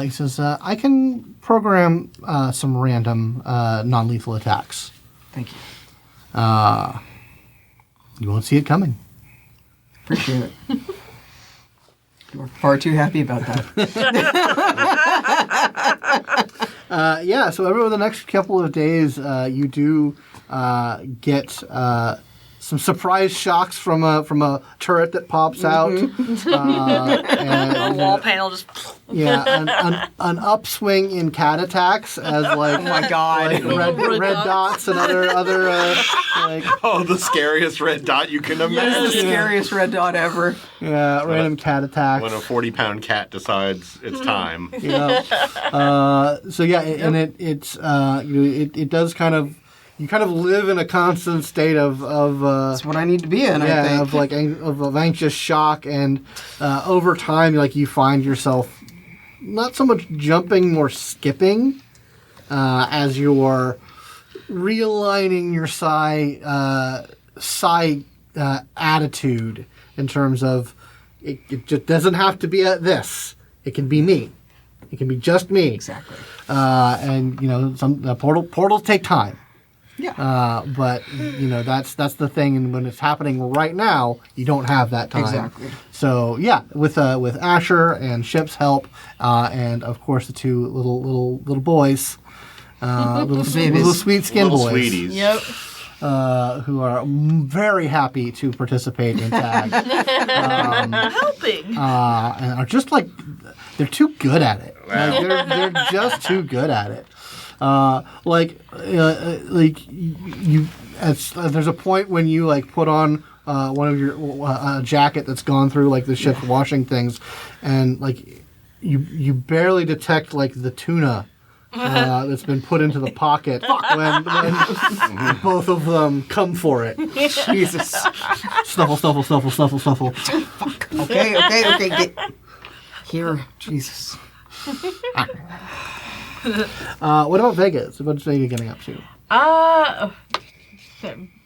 Speaker 1: He says I can program some random non-lethal attacks.
Speaker 3: Thank you.
Speaker 1: You won't see it coming.
Speaker 3: Appreciate it. You're far too happy about that.
Speaker 1: Yeah, so over the next couple of days, you do get some surprise shocks from a turret that pops out.
Speaker 2: A wall panel just.
Speaker 1: an upswing in cat attacks as like
Speaker 3: Oh my god.
Speaker 1: like red dots and other like
Speaker 4: Oh, the scariest red dot you can
Speaker 3: That's the
Speaker 4: imagine.
Speaker 3: scariest red dot ever.
Speaker 1: random cat attacks.
Speaker 4: When a 40-pound cat decides it's time.
Speaker 1: So yeah, and it does kind of, you kind of live in a constant state of
Speaker 3: That's what I need to be in, I think.
Speaker 1: of like of anxious shock, and over time, like you find yourself not so much jumping, more skipping, as you're realigning your psi attitude in terms of it just doesn't have to be this. It can be me. It can be just me.
Speaker 3: Exactly.
Speaker 1: And some portals take time.
Speaker 3: Yeah.
Speaker 1: But that's the thing, and when it's happening right now, you don't have that time.
Speaker 3: Exactly.
Speaker 1: So yeah, with Asher and Ship's help, and of course the two little boys, little sweet skin
Speaker 4: Little
Speaker 1: boys,
Speaker 4: sweeties.
Speaker 5: Yep.
Speaker 1: who are very happy to participate in tag,
Speaker 5: Helping.
Speaker 1: and are just like they're too good at it. Like, they're just too good at it. There's a point when you like put on one of your jacket that's gone through like the ship's washing things, and like you barely detect like the tuna that's been put into the pocket when both of them come for it.
Speaker 3: Jesus.
Speaker 1: Snuffle, snuffle, snuffle, snuffle, snuffle.
Speaker 3: Okay. Get here. Jesus.
Speaker 1: What about Vega? What's Vega getting up to?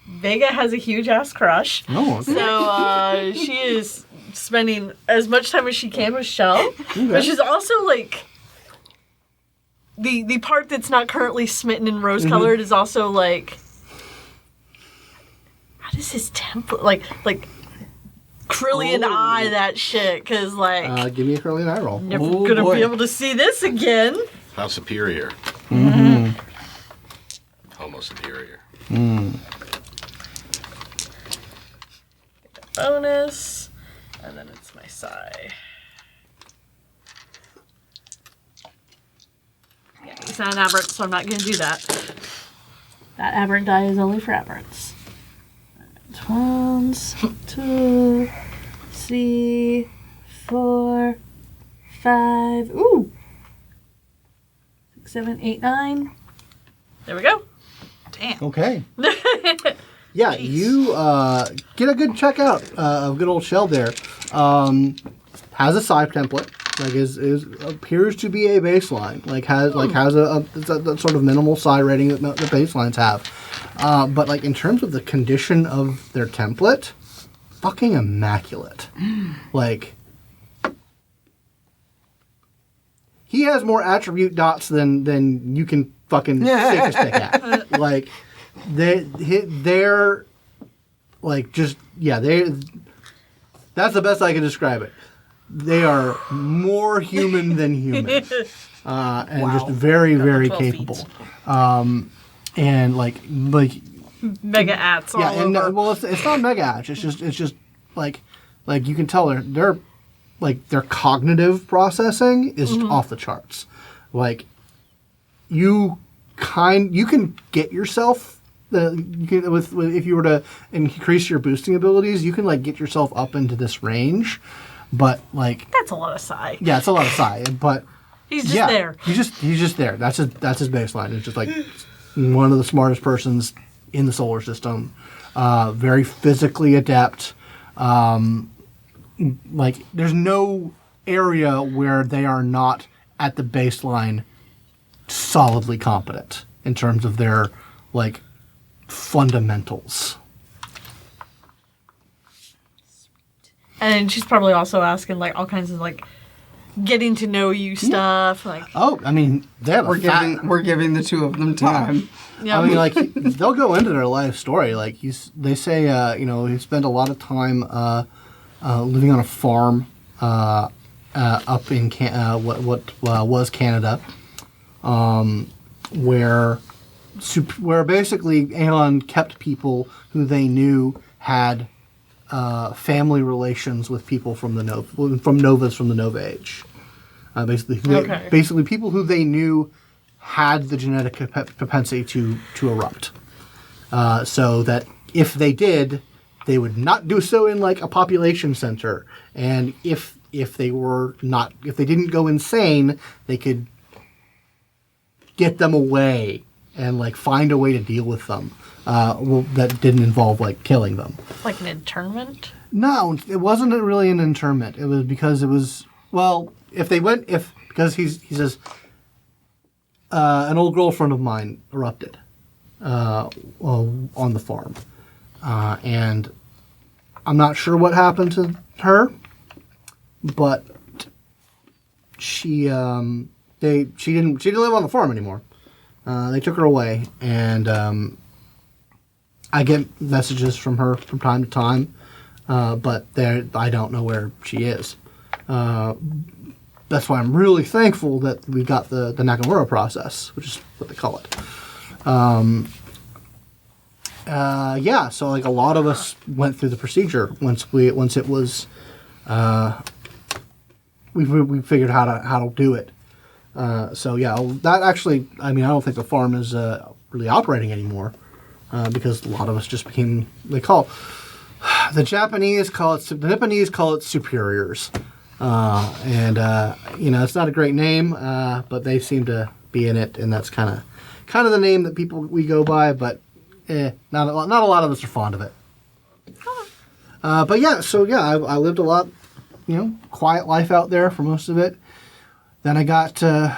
Speaker 5: Vega has a huge ass crush.
Speaker 1: Oh, okay.
Speaker 5: So she is spending as much time as she can with Shell. But she's also like the part that's not currently smitten and rose colored is also like, how does his temple like Krillian eye that shit? Because like
Speaker 1: Give me a curly eye roll.
Speaker 5: never
Speaker 3: Oh,
Speaker 5: gonna
Speaker 3: boy.
Speaker 5: be able to see this again.
Speaker 4: How superior. Homo superior.
Speaker 5: Bonus, and then it's my psi. Yeah, it's not an aberrant, so I'm not going to do that. That aberrant die is only for aberrants. 1, 2, 3, 4, 5. Ooh! 6, 7, 8, 9. There we go.
Speaker 2: Damn.
Speaker 1: Okay. Yeah, you get a good checkout of good old Shell there. Has a side template, like is appears to be a baseline, has a sort of minimal side rating that the baselines have. But like in terms of the condition of their template, fucking immaculate. Like he has more attribute dots than you can fucking stick a stick at. Like they're like just that's the best I can describe it. They are more human than human, and just very very
Speaker 5: 12
Speaker 1: capable.
Speaker 5: feet.
Speaker 1: And like
Speaker 5: Mega ats all
Speaker 1: yeah, and
Speaker 5: over.
Speaker 1: it's not mega atch. It's just like you can tell they're like their cognitive processing is off the charts. Like you can get yourself if you were to increase your boosting abilities, you can like get yourself up into this range, but like
Speaker 5: That's a lot of psi.
Speaker 1: yeah, it's a lot of psi, but
Speaker 5: He's just there.
Speaker 1: He's just there. That's his baseline. It's just like one of the smartest persons in the solar system, very physically adept. Like there's no area where they are not at the baseline solidly competent in terms of their like fundamentals.
Speaker 5: And she's probably also asking like all kinds of like getting to know you stuff. Like
Speaker 1: Oh, I mean, they have
Speaker 3: We're giving the two of them time.
Speaker 5: yeah.
Speaker 1: I mean, like they'll go into their life story. Like they say, he spent a lot of time living on a farm up in what was Canada, where basically Aeon kept people who they knew had family relations with people from the Novas from the Nova Age. Basically, people who they knew had the genetic propensity to erupt. So that if they did, they would not do so in like a population center, and if they didn't go insane, they could get them away and like find a way to deal with them. That didn't involve like killing them.
Speaker 5: Like an internment?
Speaker 1: No, it wasn't really an internment. It was because because he says an old girlfriend of mine erupted on the farm, and I'm not sure what happened to her, but she didn't live on the farm anymore. They took her away, and I get messages from her from time to time, but I don't know where she is. That's why I'm really thankful that we got the Nakamura process, which is what they call it. So like a lot of us went through the procedure once it was we figured how to do it. That actually, I mean, I don't think the farm is really operating anymore because a lot of us just became, the Nipponese call it superiors. It's not a great name, but they seem to be in it, and that's kind of the name that we go by, but not a lot of us are fond of it. I lived a lot, quiet life out there for most of it. Then I got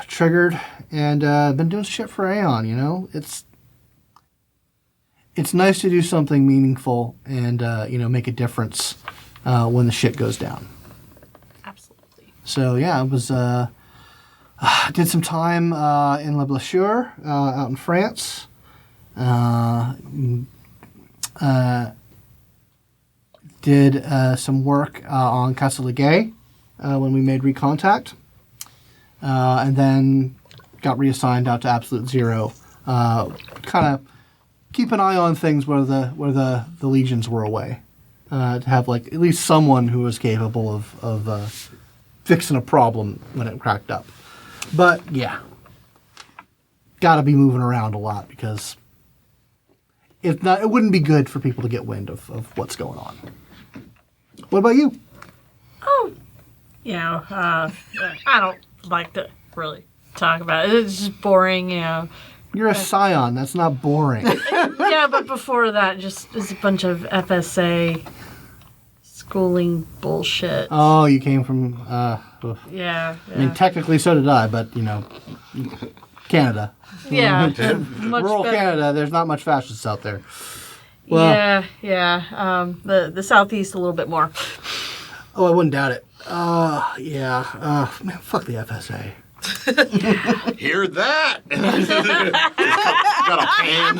Speaker 1: triggered and been doing shit for Aeon. It's nice to do something meaningful and make a difference when the shit goes down.
Speaker 5: Absolutely.
Speaker 1: So I was did some time in La Blessure out in France. Did some work on Casa Legay when we made Recontact. And then got reassigned out to Absolute Zero. Kind of keep an eye on things where the legions were away. To have like at least someone who was capable of fixing a problem when it cracked up. But yeah, gotta be moving around a lot because it wouldn't be good for people to get wind of what's going on. What about you?
Speaker 5: Oh, I don't like to really talk about it. It's just boring,
Speaker 1: You're a scion. That's not boring.
Speaker 5: Yeah, but before that, just a bunch of FSA schooling bullshit.
Speaker 1: Oh, you came from...
Speaker 5: Yeah.
Speaker 1: I mean, technically so did I, but, Canada.
Speaker 5: Yeah. Much
Speaker 1: Rural
Speaker 5: better.
Speaker 1: Canada, there's not much fascists out there. Well,
Speaker 5: yeah. The Southeast a little bit more.
Speaker 1: Oh, I wouldn't doubt it. Man, fuck the FSA.
Speaker 4: Hear that? Got a pan,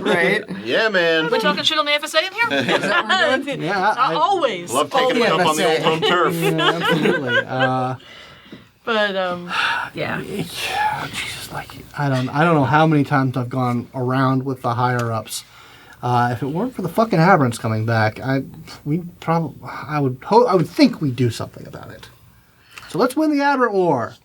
Speaker 3: Right?
Speaker 4: Yeah, man.
Speaker 2: We're talking shit on the FSA in here?
Speaker 1: Yeah,
Speaker 2: Not always.
Speaker 4: Love taking a
Speaker 3: the
Speaker 4: dump on the
Speaker 3: FSA.
Speaker 4: old home turf.
Speaker 1: Yeah, absolutely.
Speaker 5: But, yeah.
Speaker 1: Jesus, I don't know how many times I've gone around with the higher ups. If it weren't for the fucking aberrants coming back, I would think we'd do something about it. So let's win the aberrant war.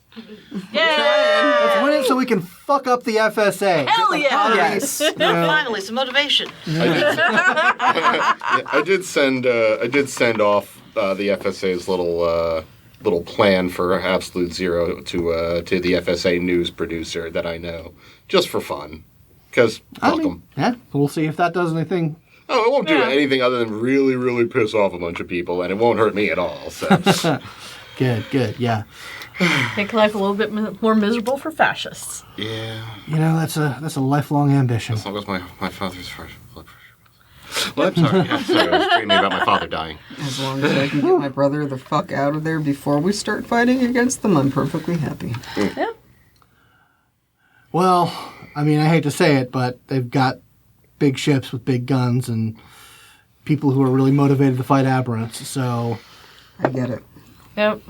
Speaker 5: Yeah.
Speaker 1: Let's win it so we can fuck up the FSA.
Speaker 5: Hell yeah.
Speaker 3: Yes.
Speaker 2: Finally, some motivation.
Speaker 4: I did send off the FSA's little plan for Absolute Zero to the FSA news producer that I know, just for fun, because fuck them.
Speaker 1: Yeah, we'll see if that does anything.
Speaker 4: Oh, it won't do anything other than really, really piss off a bunch of people, and it won't hurt me at all. So.
Speaker 1: Good, yeah.
Speaker 5: Make life a little bit more miserable for fascists.
Speaker 4: Yeah.
Speaker 1: That's a lifelong ambition.
Speaker 4: As long as my father's blood pressure. Well, I'm sorry. Yeah, sorry. I was dreaming about my father dying.
Speaker 3: As long as I can get my brother the fuck out of there before we start fighting against them, I'm perfectly happy.
Speaker 5: Yeah.
Speaker 1: Well, I mean, I hate to say it, but they've got big ships with big guns and people who are really motivated to fight aberrants. So,
Speaker 3: I get it.
Speaker 5: Yep.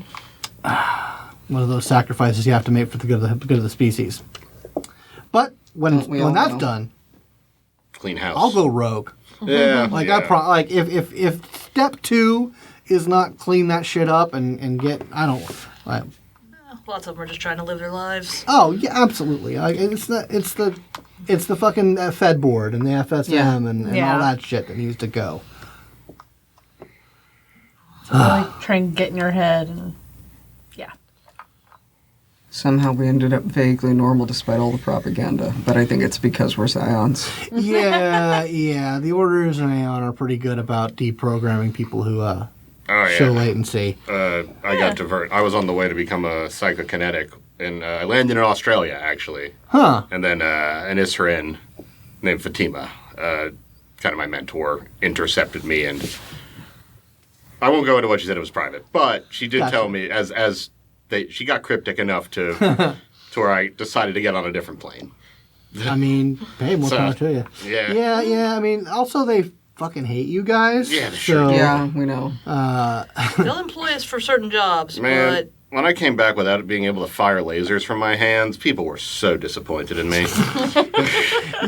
Speaker 1: one of those sacrifices you have to make for the good of the species. But when that's done,
Speaker 4: Clean house.
Speaker 1: I'll go rogue.
Speaker 4: Yeah.
Speaker 1: Like
Speaker 4: yeah.
Speaker 1: if step 2 is not clean that shit up and get
Speaker 2: Lots of them are just trying to live their lives.
Speaker 1: Oh yeah, absolutely. It's the fucking Fed board and the FSM and all that shit that needs to go.
Speaker 5: So really try and get in your head and
Speaker 3: Somehow we ended up vaguely normal despite all the propaganda, but I think it's because we're Scions.
Speaker 1: Yeah. The orders in Aeon are pretty good about deprogramming people who show latency.
Speaker 4: I got diverted. I was on the way to become a psychokinetic, and I landed in Australia, actually.
Speaker 1: Huh.
Speaker 4: And then an Isran named Fatima, kind of my mentor, intercepted me, and I won't go into what she said. It was private, but she did tell me she got cryptic enough to where I decided to get on a different plane.
Speaker 1: I mean, hey, more power to you.
Speaker 4: Yeah.
Speaker 1: I mean, also they fucking hate you guys.
Speaker 4: Yeah, sure.
Speaker 3: Yeah, we know.
Speaker 2: They'll employ us for certain jobs,
Speaker 4: Man,
Speaker 2: but
Speaker 4: when I came back without being able to fire lasers from my hands, people were so disappointed in me.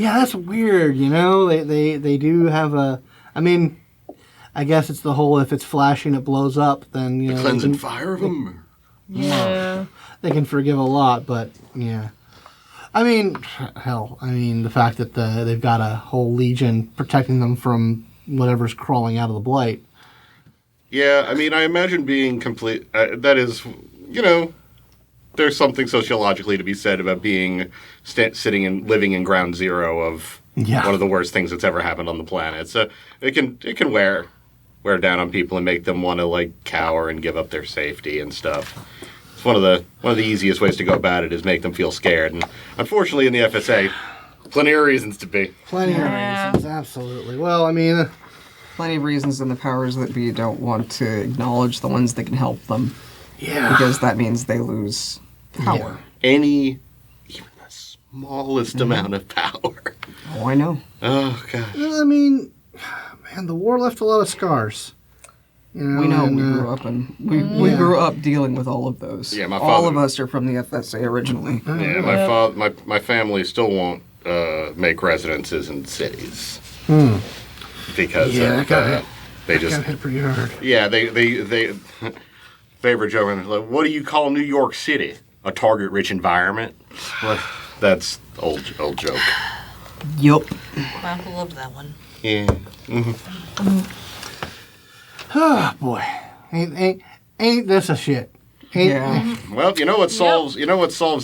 Speaker 1: Yeah, that's weird. You know, they do have a. I mean, I guess it's the whole if it's flashing, it blows up. Then you know,
Speaker 4: Cleansing fire of them.
Speaker 5: yeah.
Speaker 1: They can forgive a lot, but yeah. I mean, hell. I mean, the fact that they've got a whole legion protecting them from whatever's crawling out of the blight.
Speaker 4: Yeah, I mean, I imagine being complete. That is, you know, there's something sociologically to be said about being sitting and living in ground zero of one of the worst things that's ever happened on the planet. So it can wear down on people and make them want to like cower and give up their safety and stuff. It's one of the easiest ways to go about it is make them feel scared. And unfortunately, in the FSA, plenty of reasons to be.
Speaker 1: Plenty of reasons, absolutely. Well, I mean,
Speaker 3: Plenty of reasons in the powers that be don't want to acknowledge the ones that can help them.
Speaker 1: yeah.
Speaker 3: Because that means they lose power.
Speaker 4: Even the smallest amount of power.
Speaker 3: Oh, I know.
Speaker 4: Oh, God.
Speaker 1: I mean, man, the war left a lot of scars. You know,
Speaker 3: We know.
Speaker 1: and,
Speaker 3: We grew up and we grew up dealing with all of those.
Speaker 4: Yeah, my
Speaker 3: all
Speaker 4: father-
Speaker 3: of us are from the FSA originally.
Speaker 4: Yeah, my family still won't make residences in cities because they just
Speaker 1: got hit pretty hard.
Speaker 4: they favorite joke. Like, what do you call New York City? A target-rich environment? Well, that's old joke.
Speaker 3: Yup.
Speaker 2: I love that one.
Speaker 4: Yeah.
Speaker 1: Oh boy, ain't this a shit?
Speaker 3: Yeah.
Speaker 4: Well, you know what solves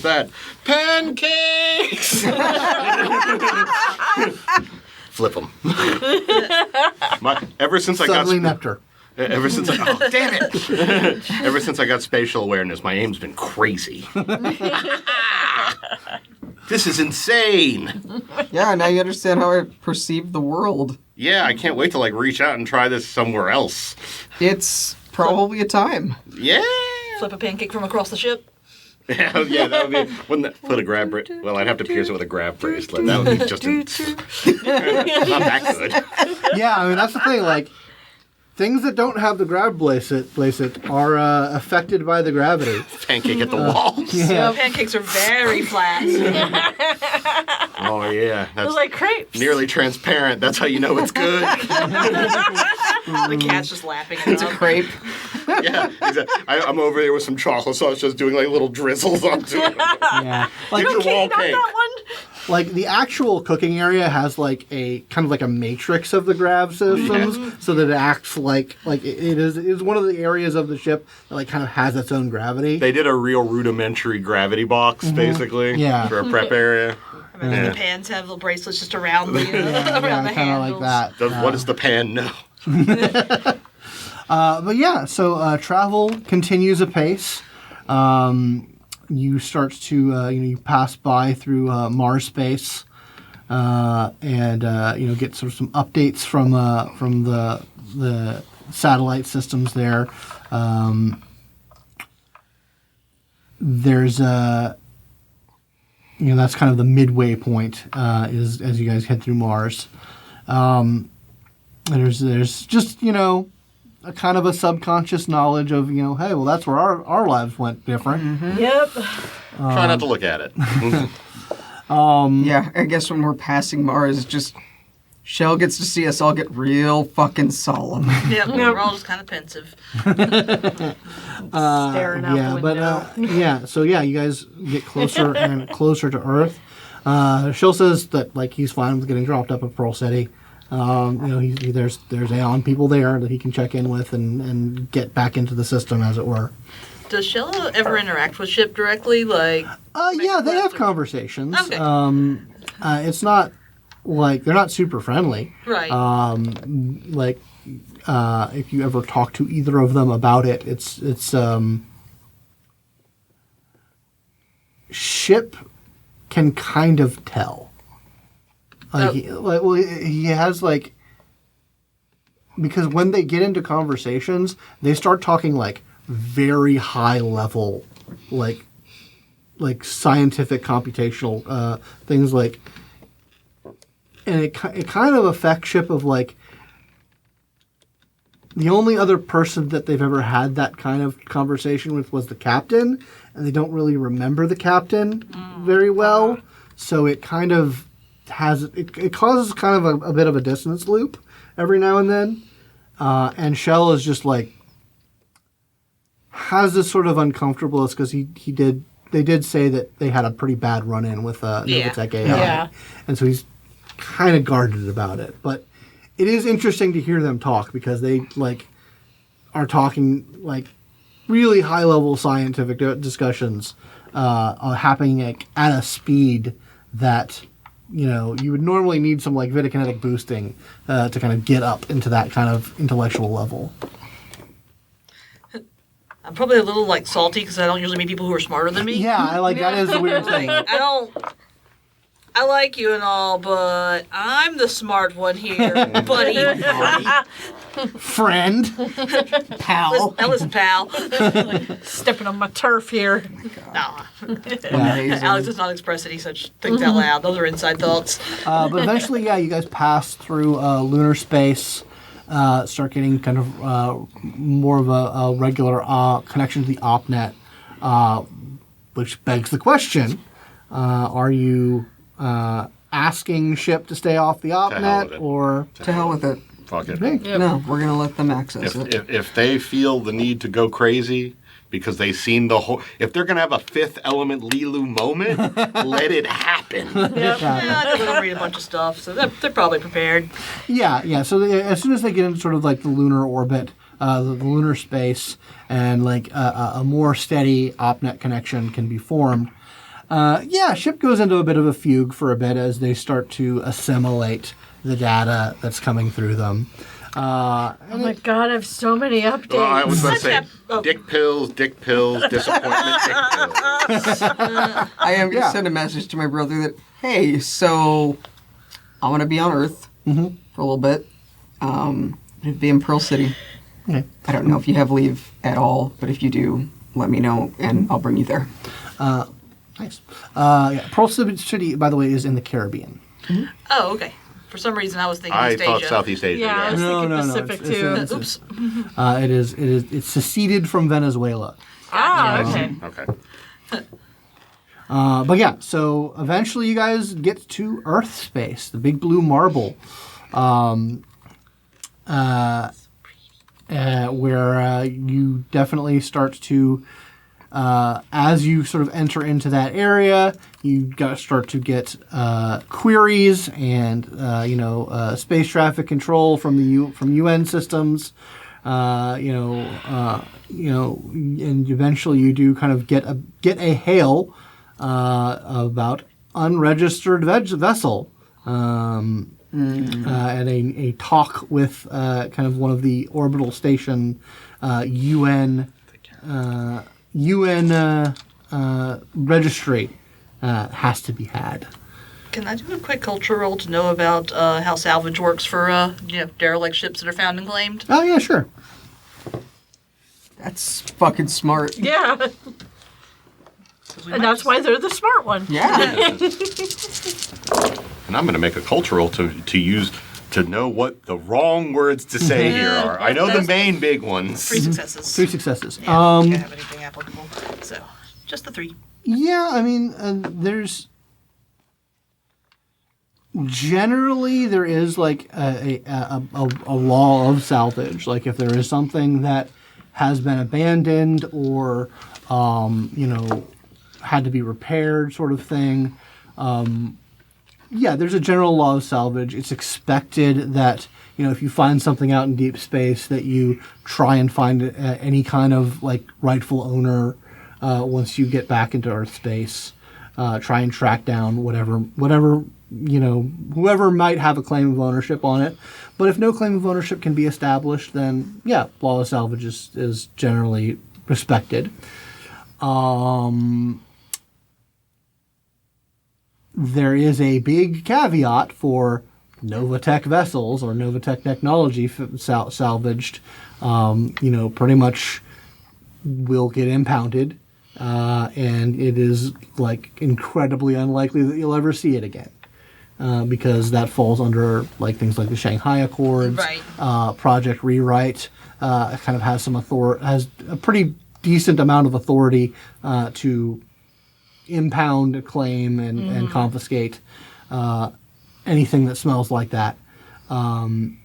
Speaker 4: that? Pancakes. Flip them. Ever since I got
Speaker 1: Suddenly nectar.
Speaker 4: Ever since damn it! Ever since I got spatial awareness, my aim's been crazy. This is insane.
Speaker 3: Yeah, now you understand how I perceive the world.
Speaker 4: Yeah, I can't wait to like reach out and try this somewhere else.
Speaker 3: It's probably a time.
Speaker 4: Yeah.
Speaker 2: Flip a pancake from across the ship.
Speaker 4: Yeah, that would be. Wouldn't that put a grab bracelet? Well, I'd have to pierce it with a grab bracelet. That would be just not that good.
Speaker 1: Yeah, I mean that's the thing. Like things that don't have the grab bracelet are affected by the gravity.
Speaker 4: Pancake at the walls.
Speaker 1: Yeah.
Speaker 2: Pancakes are very flat.
Speaker 4: Oh yeah,
Speaker 5: It
Speaker 4: that's
Speaker 5: was like crepes.
Speaker 4: nearly transparent. That's how you know it's good.
Speaker 2: The cat's just laughing at
Speaker 3: It's a
Speaker 2: them.
Speaker 3: crepe.
Speaker 4: Yeah, exactly. I'm over there with some chocolate sauce, just doing like little drizzles onto it.
Speaker 1: Yeah. Like
Speaker 4: Get your wall
Speaker 5: Not
Speaker 4: cake.
Speaker 5: that one.
Speaker 1: like the actual cooking area has like a kind of like a matrix of the grav systems, so that it acts like it is one of the areas of the ship that like kind of has its own gravity.
Speaker 4: They did a real rudimentary gravity box, basically,
Speaker 1: Yeah.
Speaker 4: for a prep area.
Speaker 2: Remember the pans have little bracelets just around the around the
Speaker 1: kind of
Speaker 2: handles.
Speaker 1: like that.
Speaker 4: What does the pan know?
Speaker 1: But yeah, so travel continues apace. You start to you pass by through Mars space, and get sort of some updates from the satellite systems there. There's that's kind of the midway point is as you guys head through Mars. There's just a kind of a subconscious knowledge of hey, well that's where our lives went different.
Speaker 5: Yep.
Speaker 4: Try not to look at it.
Speaker 3: Yeah, I guess when we're passing Mars, just Shell gets to see us all get real fucking solemn.
Speaker 2: Yep, we're all just kind of pensive.
Speaker 5: Staring out the window.
Speaker 1: Yeah. So yeah, you guys get closer and closer to Earth. Shell says that like he's fine with getting dropped up at Pearl City. There's Aeon people there that he can check in with and get back into the system, as it were.
Speaker 2: Does Shell ever interact with Ship directly? Like,
Speaker 1: Yeah, they have conversations.
Speaker 2: Okay.
Speaker 1: It's not like they're not super friendly.
Speaker 2: right.
Speaker 1: If you ever talk to either of them about it, it's Ship can kind of tell. He has like, because when they get into conversations, they start talking like very high level, like scientific computational things, like, and it kind of affects Ship of like, the only other person that they've ever had that kind of conversation with was the captain, and they don't really remember the captain very well, so it kind of it causes kind of a bit of a dissonance loop every now and then, and Shell is just like has this sort of uncomfortableness because they did say that they had a pretty bad run-in with Novatech AI,
Speaker 5: Yeah.
Speaker 1: and so he's kind of guarded about it, but it is interesting to hear them talk because they like are talking like really high-level scientific discussions happening like, at a speed that you would normally need some like Vitakinetic boosting to kind of get up into that kind of intellectual level.
Speaker 2: I'm probably a little like salty because I don't usually meet people who are smarter than me.
Speaker 1: Yeah, that is the weird thing.
Speaker 2: I like you and all, but I'm the smart one here, buddy.
Speaker 1: Friend.
Speaker 3: Pal.
Speaker 2: Listen, pal.
Speaker 5: Stepping on my turf here.
Speaker 2: Nah.
Speaker 3: Amazing.
Speaker 2: Alex does not express any such things out loud. Those are inside thoughts.
Speaker 1: But eventually, yeah, you guys pass through lunar space, start getting kind of more of a regular connection to the OpNet, which begs the question, are you asking Ship to stay off the
Speaker 4: hell with
Speaker 1: OpNet,
Speaker 4: it.
Speaker 1: or...
Speaker 3: To hell with it.
Speaker 4: Fuck it.
Speaker 1: Hey,
Speaker 3: No, we're going to let them access it.
Speaker 4: If they feel the need to go crazy because they've seen the whole... If they're going to have a Fifth Element Lilu moment, let it happen.
Speaker 2: Yeah, I don't read a bunch of stuff, so they're probably prepared.
Speaker 1: Yeah. So as soon as they get into sort of like the lunar orbit, the lunar space, and like a more steady OpNet connection can be formed, Ship goes into a bit of a fugue for a bit as they start to assimilate the data that's coming through them.
Speaker 5: Oh my god, I have so many updates.
Speaker 4: Well, I was going to say, dick pills, disappointment, dick pills.
Speaker 3: I am going to send a message to my brother that, hey, so I want to be on Earth for a little bit. It'd be in Pearl City.
Speaker 1: Okay.
Speaker 3: I don't know if you have leave at all, but if you do, let me know and I'll bring you there.
Speaker 1: Nice. Pearl City, by the way, is in the Caribbean.
Speaker 2: Oh, okay. For some reason, I was thinking
Speaker 4: I
Speaker 2: East
Speaker 4: thought
Speaker 2: Asia.
Speaker 4: Southeast Asia.
Speaker 5: Yeah, I was
Speaker 1: No,
Speaker 5: thinking
Speaker 1: no,
Speaker 5: Pacific
Speaker 1: it's-
Speaker 5: too.
Speaker 1: it's-
Speaker 2: Oops.
Speaker 1: It's seceded from Venezuela.
Speaker 5: Okay.
Speaker 4: Okay.
Speaker 1: But yeah, so eventually you guys get to Earth space, the big blue marble, where you definitely start to, as you sort of enter into that area, you start to get queries and space traffic control from from UN systems. And eventually you do kind of get a hail about unregistered vessel, and a talk with kind of one of the orbital station UN registry has to be had.
Speaker 2: Can I do a quick culture roll to know about how salvage works for derelict ships that are found and claimed?
Speaker 1: Oh yeah, sure.
Speaker 3: That's fucking smart.
Speaker 5: Yeah. And that's why they're the smart one.
Speaker 3: Yeah.
Speaker 4: And I'm going to make a cultural to use to know what the wrong words to say here are. I know the main big ones.
Speaker 2: 3 successes.
Speaker 1: 3 successes.
Speaker 2: Yeah, I don't think I have anything applicable. So, just the 3.
Speaker 1: Yeah, I mean, there's Generally, there is like a law of salvage. Like if there is something that has been abandoned or had to be repaired, sort of thing. There's a general law of salvage. It's expected that if you find something out in deep space, that you try and find any kind of like rightful owner once you get back into Earth space. Try and track down whatever whoever might have a claim of ownership on it. But if no claim of ownership can be established, then law of salvage is generally respected. There is a big caveat for Novatech vessels or Novatech technology salvaged. Pretty much will get impounded, and it is like incredibly unlikely that you'll ever see it again. Because that falls under like things like the Shanghai Accords,
Speaker 2: Right.
Speaker 1: Project Rewrite, kind of has has a pretty decent amount of authority to impound, claim, and confiscate anything that smells like that. And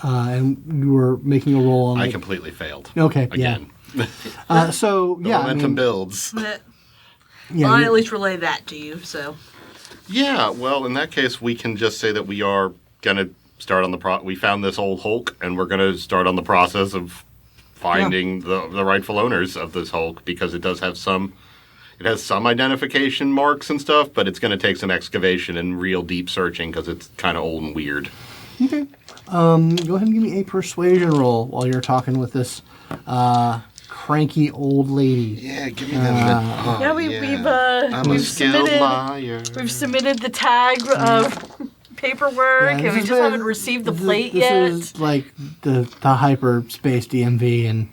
Speaker 1: you were making a roll on.
Speaker 4: I completely failed.
Speaker 1: Okay.
Speaker 4: Again.
Speaker 1: Yeah. So
Speaker 4: The
Speaker 1: yeah,
Speaker 4: momentum builds.
Speaker 1: Yeah,
Speaker 2: I'll at least relay that to you. So.
Speaker 4: Yeah, well, in that case, we can just say that we are going to start on the we found this old Hulk, and we're going to start on the process of finding the rightful owners of this Hulk, because it does have it has some identification marks and stuff, but it's going to take some excavation and real deep searching because it's kind of old and weird.
Speaker 1: Okay. Go ahead and give me a persuasion roll while you're talking with this cranky old lady.
Speaker 4: Yeah, give me that.
Speaker 5: We've submitted the tag of paperwork, and we just haven't received the plate yet.
Speaker 1: This is like the hyperspace DMV and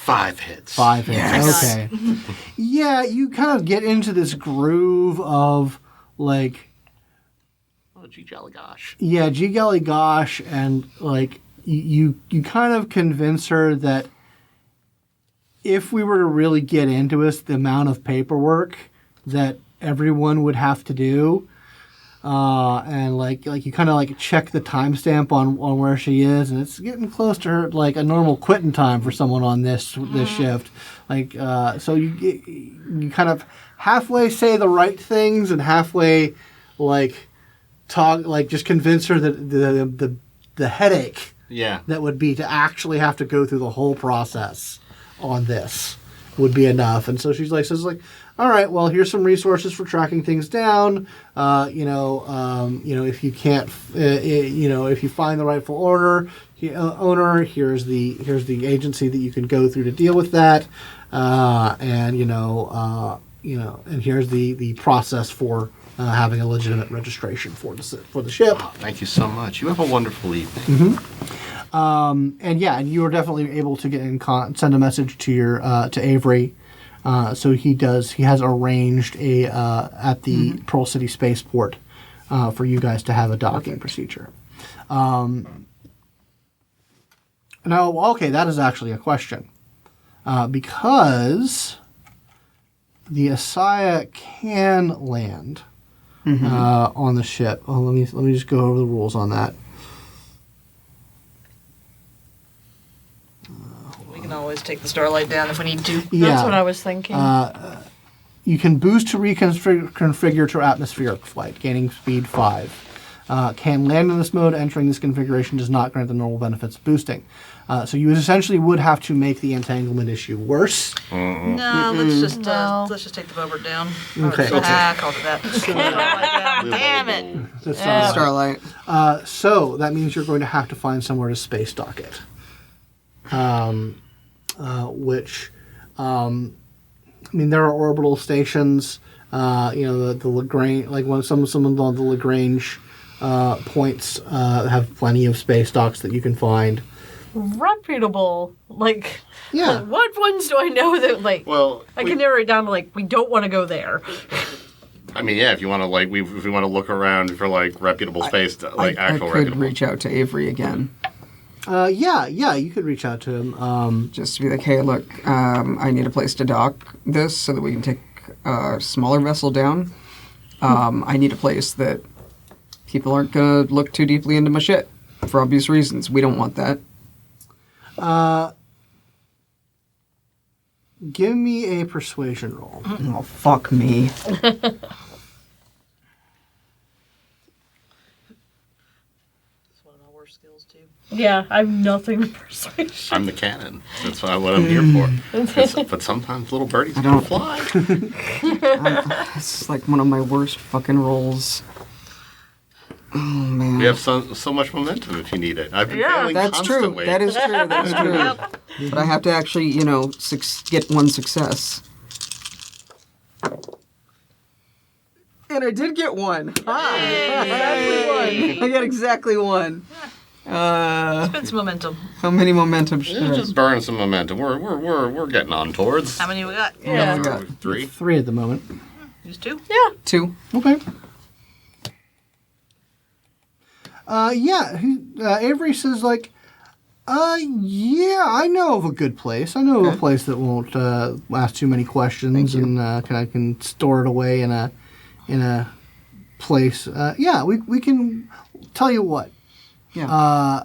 Speaker 4: 5 hits.
Speaker 1: 5 hits.
Speaker 3: Yes.
Speaker 1: Okay. Yeah, you kind of get into this groove of like.
Speaker 4: Oh, gee golly gosh.
Speaker 1: Yeah, gee golly gosh, and like you kind of convince her that if we were to really get into it, the amount of paperwork that everyone would have to do, and like you kind of like check the timestamp on where she is, and it's getting close to her like a normal quitting time for someone on this shift. Like so you kind of halfway say the right things and halfway like talk, like just convince her that the headache that would be to actually have to go through the whole process on this would be enough. And so says like, all right, well, here's some resources for tracking things down. If you can't, if you find the rightful owner, here's the agency that you can go through to deal with that. And here's the process for having a legitimate registration for the ship.
Speaker 4: Oh, thank you so much. You have a wonderful evening.
Speaker 1: And you were definitely able to get send a message to to Avery. So he has arranged at the Pearl City Spaceport for you guys to have a docking procedure. Now, okay, that is actually a question. Because the ASIYAH can land on the ship. Oh, let me just go over the rules on that.
Speaker 2: We can always take the Starlight down if we need to.
Speaker 5: That's what I was thinking.
Speaker 1: You can boost to reconfigure to atmospheric flight, gaining speed 5. Can land in this mode. Entering this configuration does not grant the normal benefits of boosting. So you essentially would have to make the entanglement issue worse.
Speaker 2: No, let's just take the Bobert down.
Speaker 1: Okay.
Speaker 2: I'll do that. Starlight down. Damn it.
Speaker 1: That's
Speaker 3: Starlight.
Speaker 1: So that means you're going to have to find somewhere to space dock it. There are orbital stations. The Lagrange, like some of the Lagrange points have plenty of space docks that you can find.
Speaker 5: Reputable,
Speaker 1: Yeah.
Speaker 5: what ones do I know that
Speaker 4: Well,
Speaker 5: I can narrow it down to we don't want to go there.
Speaker 4: I mean, if you want to if we want to look around for reputable space,
Speaker 3: I
Speaker 4: actual
Speaker 3: could
Speaker 4: reputable.
Speaker 3: reach out to Avery again.
Speaker 1: You could reach out to him.
Speaker 3: Just to be like, hey, look, I need a place to dock this so that we can take a smaller vessel down. I need a place that people aren't going to look too deeply into my shit for obvious reasons. We don't want that.
Speaker 1: Give me a persuasion roll.
Speaker 3: Oh, fuck me.
Speaker 2: It's one of my worst skills too.
Speaker 5: Yeah, I'm nothing persuasion.
Speaker 4: I'm the cannon. That's what I'm here for. But sometimes little birdies don't fly.
Speaker 3: It's like one of my worst fucking rolls. Oh, man.
Speaker 4: We have so much momentum if you need it. I've been failing
Speaker 3: That's
Speaker 4: constantly.
Speaker 3: true. That is true. That's true. But I have to actually, get one success. And I did get one. Exactly one. I got exactly one.
Speaker 2: Spend some momentum.
Speaker 3: How many momentum should I?
Speaker 4: Just burn some momentum. We're getting on towards.
Speaker 2: How many we got?
Speaker 5: Yeah.
Speaker 3: I got
Speaker 4: 3.
Speaker 1: 3 at the moment.
Speaker 2: Just 2?
Speaker 5: Yeah.
Speaker 3: 2.
Speaker 1: Okay. Avery says, like, yeah, I know of a good place. I know of a place that won't ask too many questions and I can store it away in a place. We can tell you what.
Speaker 3: Yeah.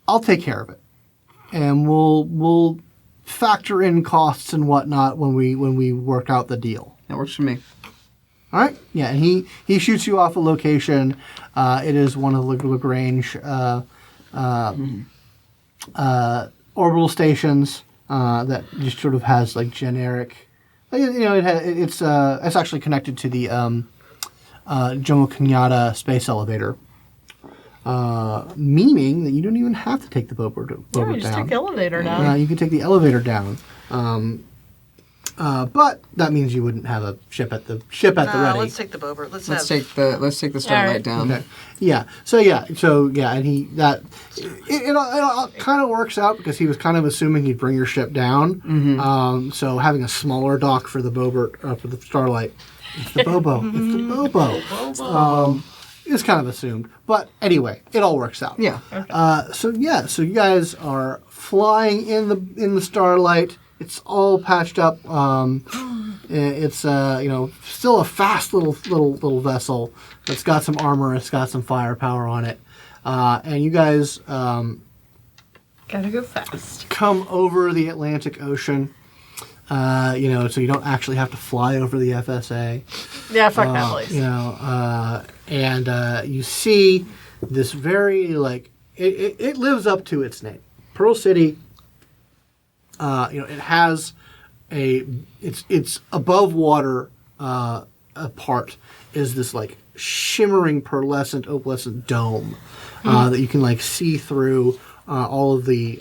Speaker 1: I'll take care of it, and we'll factor in costs and whatnot when we work out the deal.
Speaker 3: That works for me.
Speaker 1: All right. Yeah, and he shoots you off a location. It is one of the Lagrange orbital stations that just sort of has like generic. It's actually connected to the Johnathan space elevator, meaning that you don't even have to take the boat
Speaker 5: Yeah,
Speaker 1: down.
Speaker 5: we just take the elevator now.
Speaker 1: You can take the elevator down. But that means you wouldn't have a ship at the ready.
Speaker 2: Let's take the Bobert. Let's
Speaker 3: Take the starlight down.
Speaker 1: Okay. Yeah. So and it kind of works out because he was kind of assuming he'd bring your ship down.
Speaker 3: Mm-hmm.
Speaker 1: So having a smaller dock for the Bobert for the Starlight, it's the Bobo. It's the Bobo. Is kind of assumed, but anyway, it all works out.
Speaker 3: Yeah.
Speaker 1: So you guys are flying in the Starlight. It's all patched up. It's still a fast little vessel that's got some armor. It's got some firepower on it, and you guys
Speaker 5: Gotta go fast.
Speaker 1: come over the Atlantic Ocean. So you don't actually have to fly over the FSA.
Speaker 5: Yeah, fuck that place.
Speaker 1: And you see this very it lives up to its name, Pearl City. It has it's above water part is this like shimmering opalescent dome that you can see through all the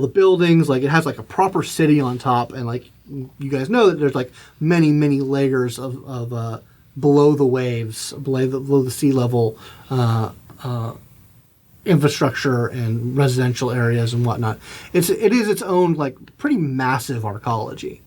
Speaker 1: buildings. Like it has like a proper city on top, and like you guys know that there's like many layers of below the waves, below the sea level infrastructure and residential areas and whatnot. It is its own like pretty massive arcology.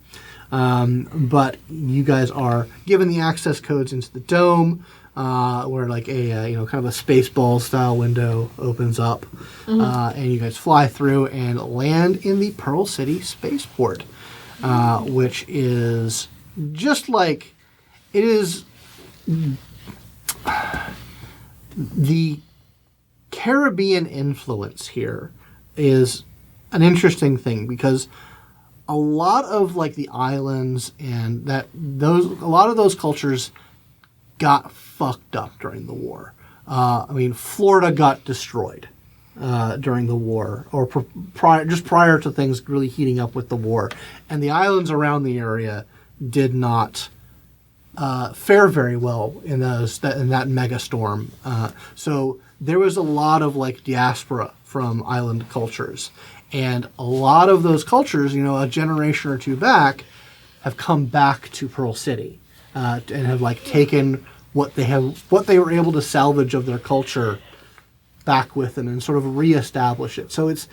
Speaker 1: But you guys are given the access codes into the dome, where like a kind of a Spaceball style window opens up, and you guys fly through and land in the Pearl City spaceport, which is just like it is the Caribbean influence here is an interesting thing because a lot of like the islands and a lot of those cultures got fucked up during the war. Florida got destroyed during the war, or prior to things really heating up with the war, and the islands around the area did not fare very well in that mega storm. So there was a lot of like diaspora from island cultures, and a lot of those cultures, a generation or two back, have come back to Pearl City and have like taken what they were able to salvage of their culture back with them and sort of reestablish it. So it's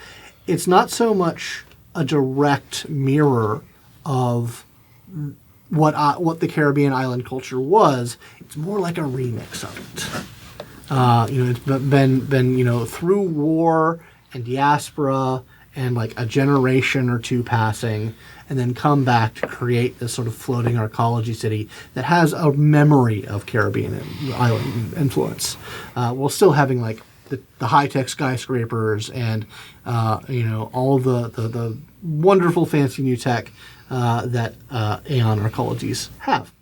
Speaker 1: not so much a direct mirror of what the Caribbean island culture was. It's more like a remix of it. It's been through war and diaspora and like a generation or two passing, and then come back to create this sort of floating arcology city that has a memory of Caribbean and island influence, while still having like the high-tech skyscrapers and all the wonderful fancy new tech that Aeon arcologies have.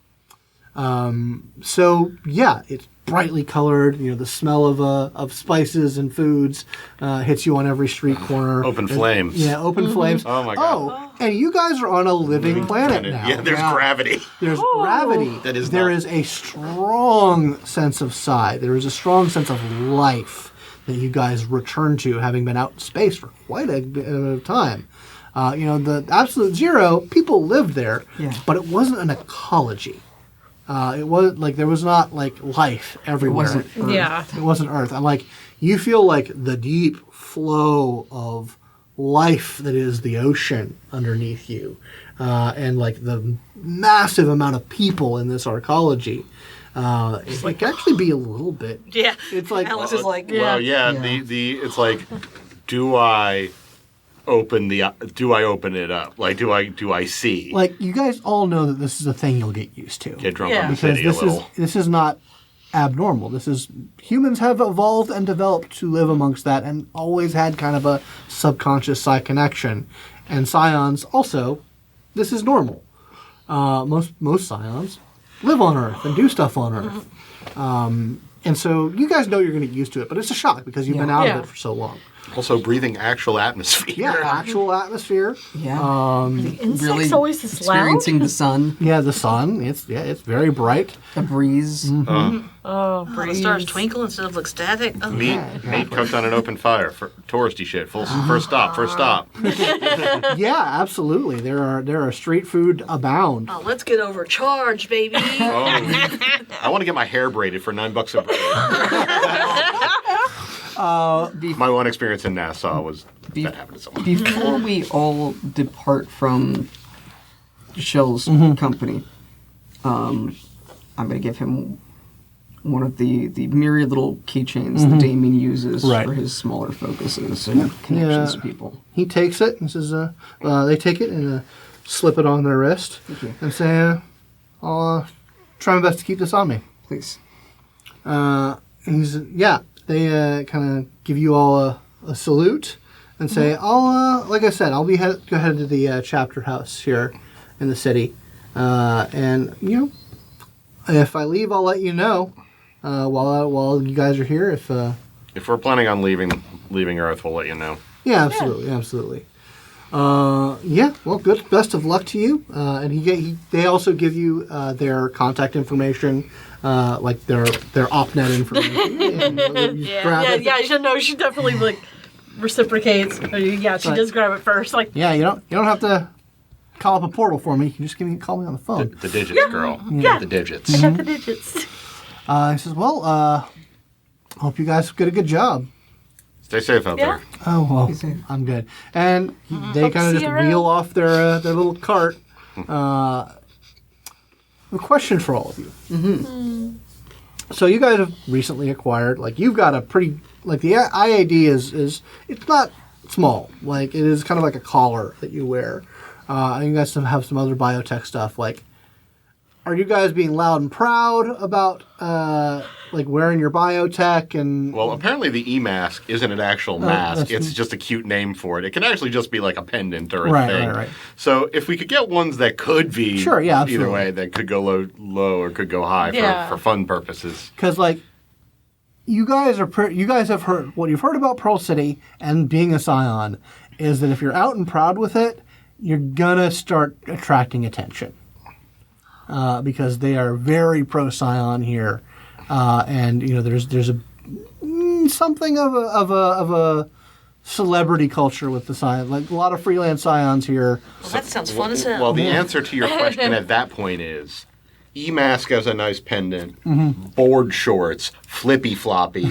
Speaker 1: So yeah, it's brightly colored. The smell of spices and foods hits you on every street corner.
Speaker 4: Open flames.
Speaker 1: Yeah, open flames.
Speaker 4: Oh my God.
Speaker 1: Oh, and you guys are on a living planet now.
Speaker 4: Yeah, there's gravity.
Speaker 1: There's gravity.
Speaker 4: That is
Speaker 1: There
Speaker 4: not-
Speaker 1: is a strong sense of psi. There is a strong sense of life that you guys return to, having been out in space for quite a bit of time. The absolute zero, people lived there, but it wasn't an ecology. It was like there was not like life everywhere.
Speaker 3: wasn't Earth.
Speaker 5: Yeah.
Speaker 1: It wasn't Earth. And like you feel like the deep flow of life that is the ocean underneath you, and like the massive amount of people in this arcology. It can actually be a little bit.
Speaker 2: Yeah.
Speaker 1: It's like
Speaker 2: Alex is like,
Speaker 4: Well, yeah.
Speaker 3: Yeah.
Speaker 4: The it's like, do I open it up? Like, do I see?
Speaker 1: like you guys all know that this is a thing you'll get used to.
Speaker 4: Get drunk
Speaker 2: Yeah.
Speaker 4: on the
Speaker 1: Because
Speaker 4: city a little.
Speaker 1: this is not abnormal. Humans have evolved and developed to live amongst that, and always had kind of a subconscious psi connection. And scions also, this is normal. Most scions live on Earth and do stuff on Earth. And so you guys know you're going to get used to it, but it's a shock because you've been out
Speaker 5: Yeah.
Speaker 1: of it for so long.
Speaker 4: Also, breathing actual atmosphere.
Speaker 1: Yeah, actual atmosphere.
Speaker 3: Yeah.
Speaker 5: Insects
Speaker 3: Really
Speaker 5: always this loud?
Speaker 3: experiencing the sun,
Speaker 1: Yeah, the sun. It's very bright.
Speaker 3: a breeze.
Speaker 1: Mm-hmm.
Speaker 5: Oh,
Speaker 2: the
Speaker 5: breeze.
Speaker 2: stars twinkle instead of look static. Oh,
Speaker 4: Meat cooked on an open fire for touristy shit. First stop.
Speaker 1: Yeah, absolutely. There are street food abound.
Speaker 2: Oh, let's get overcharged, baby.
Speaker 4: Oh, I want to get my hair braided for $9 a braid. My one experience in Nassau was that happened to someone.
Speaker 3: Before we all depart from Shell's
Speaker 1: Mm-hmm.
Speaker 3: company, I'm going to give him one of the myriad little keychains that Damian uses
Speaker 1: Mm-hmm. Right.
Speaker 3: for his smaller focuses and connections to people.
Speaker 1: He takes it and says, they take it and slip it on their wrist
Speaker 3: you.
Speaker 1: and say, I'll try my best to keep this on me.
Speaker 3: Please.
Speaker 1: They kind of give you all a salute and say, like I said, I'll go ahead to the chapter house here in the city. And, if I leave, I'll let you know while you guys are here.
Speaker 4: If we're planning on leaving Earth, we'll let you know.
Speaker 1: Yeah, absolutely. Well, good. Best of luck to you. And they also give you their contact information, like their OpNet information. And you grab it.
Speaker 5: You should know. She definitely reciprocates. Yeah, she
Speaker 1: Right.
Speaker 5: does grab it first. Like,
Speaker 1: Yeah, you don't have to call up a portal for me. You can just call me on the
Speaker 4: The,
Speaker 1: phone.
Speaker 4: the digits, girl.
Speaker 5: Yeah.
Speaker 4: The digits.
Speaker 5: I got the digits.
Speaker 1: He says, hope you guys get a good job.
Speaker 4: Stay safe out
Speaker 5: Yeah.
Speaker 4: there.
Speaker 1: Oh, well,
Speaker 3: Be safe.
Speaker 1: I'm good. And they
Speaker 5: Hope to
Speaker 1: kind of
Speaker 5: see
Speaker 1: just
Speaker 5: you around.
Speaker 1: wheel off their little cart. A question for all of you. Mm-hmm. So you guys have recently acquired, you've got a pretty, the IAD is it's not small. It is kind of like a collar that you wear. And you guys have some other biotech stuff. Are you guys being loud and proud about wearing your biotech and?
Speaker 4: Well, apparently the e-mask isn't an actual mask.
Speaker 1: that's-
Speaker 4: It's just a cute name for it. It can actually just be like a pendant or a
Speaker 1: Right,
Speaker 4: thing.
Speaker 1: right.
Speaker 4: So if we could get ones that could be
Speaker 1: Sure, yeah,
Speaker 4: either
Speaker 1: absolutely.
Speaker 4: way, that could go low or could go high
Speaker 5: Yeah.
Speaker 4: for fun purposes.
Speaker 1: Because you guys have heard what you've heard about Pearl City and being a scion is that if you're out and proud with it, you're gonna start attracting attention because they are very pro scion here, and there's something of a celebrity culture with the scion. A lot of freelance scions here.
Speaker 2: Well, that sounds fun as hell.
Speaker 4: Well, the answer to your question at that point is e-mask as a nice pendant, board shorts, flippy floppies,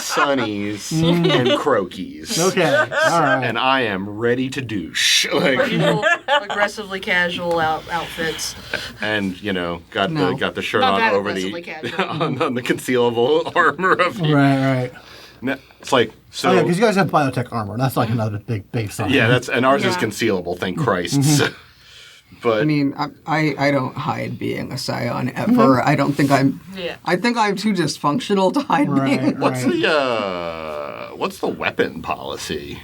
Speaker 4: sunnies, and croquis.
Speaker 1: Okay, all right.
Speaker 4: And I am ready to douche.
Speaker 2: Usual aggressively casual outfits.
Speaker 4: And got
Speaker 3: No.
Speaker 4: the shirt
Speaker 2: Not
Speaker 4: on
Speaker 2: that
Speaker 4: over the
Speaker 2: aggressively casual.
Speaker 4: on the concealable armor of the
Speaker 1: Right.
Speaker 4: No, it's like so.
Speaker 1: Oh, yeah, because you guys have biotech armor. That's like another big sign.
Speaker 4: Yeah, and ours is
Speaker 5: Yeah.
Speaker 4: concealable. Thank Christ. But
Speaker 3: I mean, I don't hide being a scion ever. I don't think I'm.
Speaker 2: Yeah.
Speaker 3: I think I'm too dysfunctional to hide being.
Speaker 4: what's the weapon policy?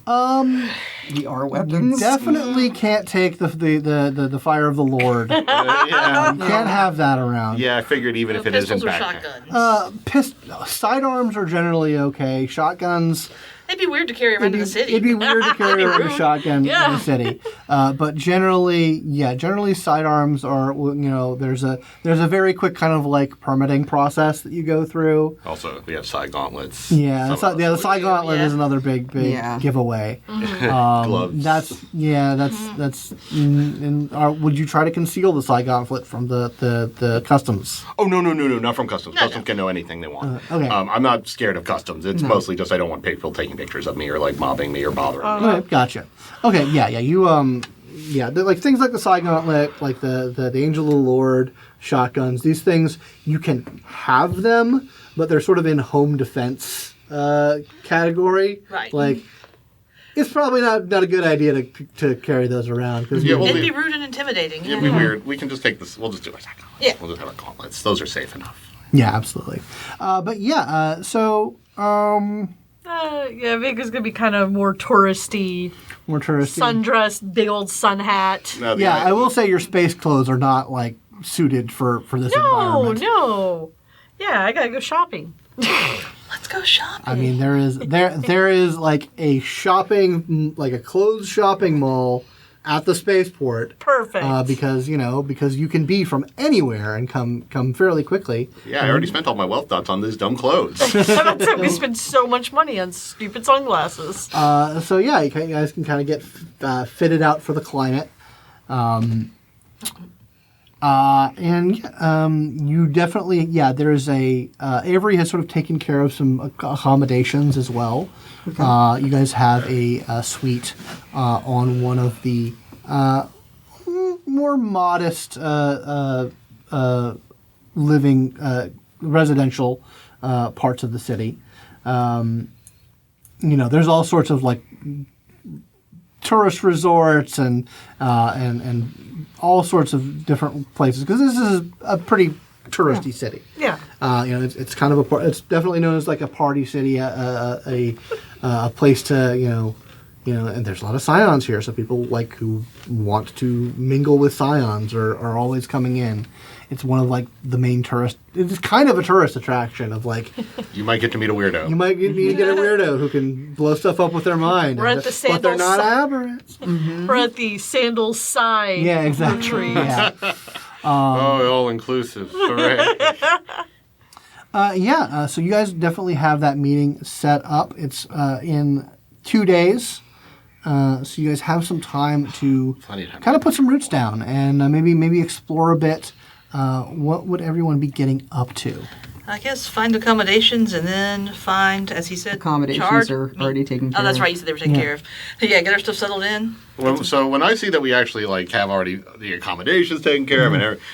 Speaker 3: We are weapons.
Speaker 1: Definitely can't take the fire of the Lord. You
Speaker 4: Yeah,
Speaker 1: can't have that around.
Speaker 4: yeah. I figured even if it isn't
Speaker 2: Pistols or
Speaker 4: backpack.
Speaker 2: shotguns.
Speaker 1: Sidearms are generally okay. Shotguns.
Speaker 2: It'd be weird to carry around in the city.
Speaker 1: It'd be weird to carry around a
Speaker 2: rude.
Speaker 1: shotgun in
Speaker 5: Yeah.
Speaker 1: the city. But generally sidearms are, there's a very quick kind of like permitting process that you go through.
Speaker 4: Also, we have side gauntlets.
Speaker 1: Yeah,
Speaker 4: Some of
Speaker 1: the
Speaker 4: us
Speaker 1: side gauntlet
Speaker 2: yeah.
Speaker 1: is another big
Speaker 3: Yeah.
Speaker 1: giveaway.
Speaker 4: gloves.
Speaker 1: Would you try to conceal the side gauntlet from the customs?
Speaker 4: Oh no, not from customs.
Speaker 2: No,
Speaker 4: Customs can know anything they want.
Speaker 1: Okay.
Speaker 4: I'm not scared of customs. It's mostly just I don't want people taking pictures of me or like mobbing me or bothering me.
Speaker 1: Okay, gotcha. Okay, yeah, you like things like the side gauntlet, like the Angel of the Lord, shotguns. These things you can have them, but they're sort of in home defense category.
Speaker 2: Right.
Speaker 1: Like it's probably not a good idea to carry those around because
Speaker 4: Yeah, well,
Speaker 2: It'd be rude and intimidating.
Speaker 4: It'd be weird. We can just take this. We'll just do our side gauntlets.
Speaker 2: Yeah.
Speaker 4: We'll just have our gauntlets. Those are safe enough.
Speaker 1: yeah, absolutely.
Speaker 5: Yeah, Vega's gonna be kind of more touristy,
Speaker 1: More touristy.
Speaker 5: sundress, big old sun hat.
Speaker 4: Now,
Speaker 1: Yeah, I will say your space clothes are not like suited for this
Speaker 5: No,
Speaker 1: environment.
Speaker 5: no. Yeah, I gotta go shopping.
Speaker 2: Let's go shopping.
Speaker 1: I mean, there is like a clothes shopping mall at the spaceport.
Speaker 5: Perfect.
Speaker 1: Because you can be from anywhere and come fairly quickly.
Speaker 4: Yeah, I already spent all my wealth dots on these dumb clothes.
Speaker 5: That's it. We spend so much money on stupid sunglasses.
Speaker 1: So yeah, you guys can kind of get fitted out for the climate. You definitely, there's Avery has sort of taken care of some accommodations as well. Okay. You guys have a suite on one of the more modest living residential parts of the city. There's all sorts of like tourist resorts and all sorts of different places because this is a pretty touristy city.
Speaker 5: Yeah.
Speaker 1: It's kind of it's definitely known as like a party city, a place to and there's a lot of scions here, so people like who want to mingle with scions are always coming in. It's one of like the main tourist. It's kind of a tourist attraction of like
Speaker 4: You might get to meet a weirdo.
Speaker 1: you might get a weirdo who can blow stuff up with their mind.
Speaker 5: We're at the
Speaker 1: but they're not
Speaker 5: sandals-
Speaker 1: aberrants.
Speaker 5: We're at the sandals sign.
Speaker 1: Yeah, exactly. Yeah.
Speaker 4: all inclusive. Hooray.
Speaker 1: So you guys definitely have that meeting set up. It's in 2 days. So you guys have some time to
Speaker 4: Plenty of time.
Speaker 1: kind of put some roots down and maybe explore a bit. What would everyone be getting up to?
Speaker 2: I guess find accommodations and then find, as he said,
Speaker 3: Accommodations are already taken care
Speaker 2: Oh, that's
Speaker 3: of.
Speaker 2: right. You said they were taken care of. Yeah, get our stuff settled in.
Speaker 4: So when I see that we actually like have already the accommodations taken care of,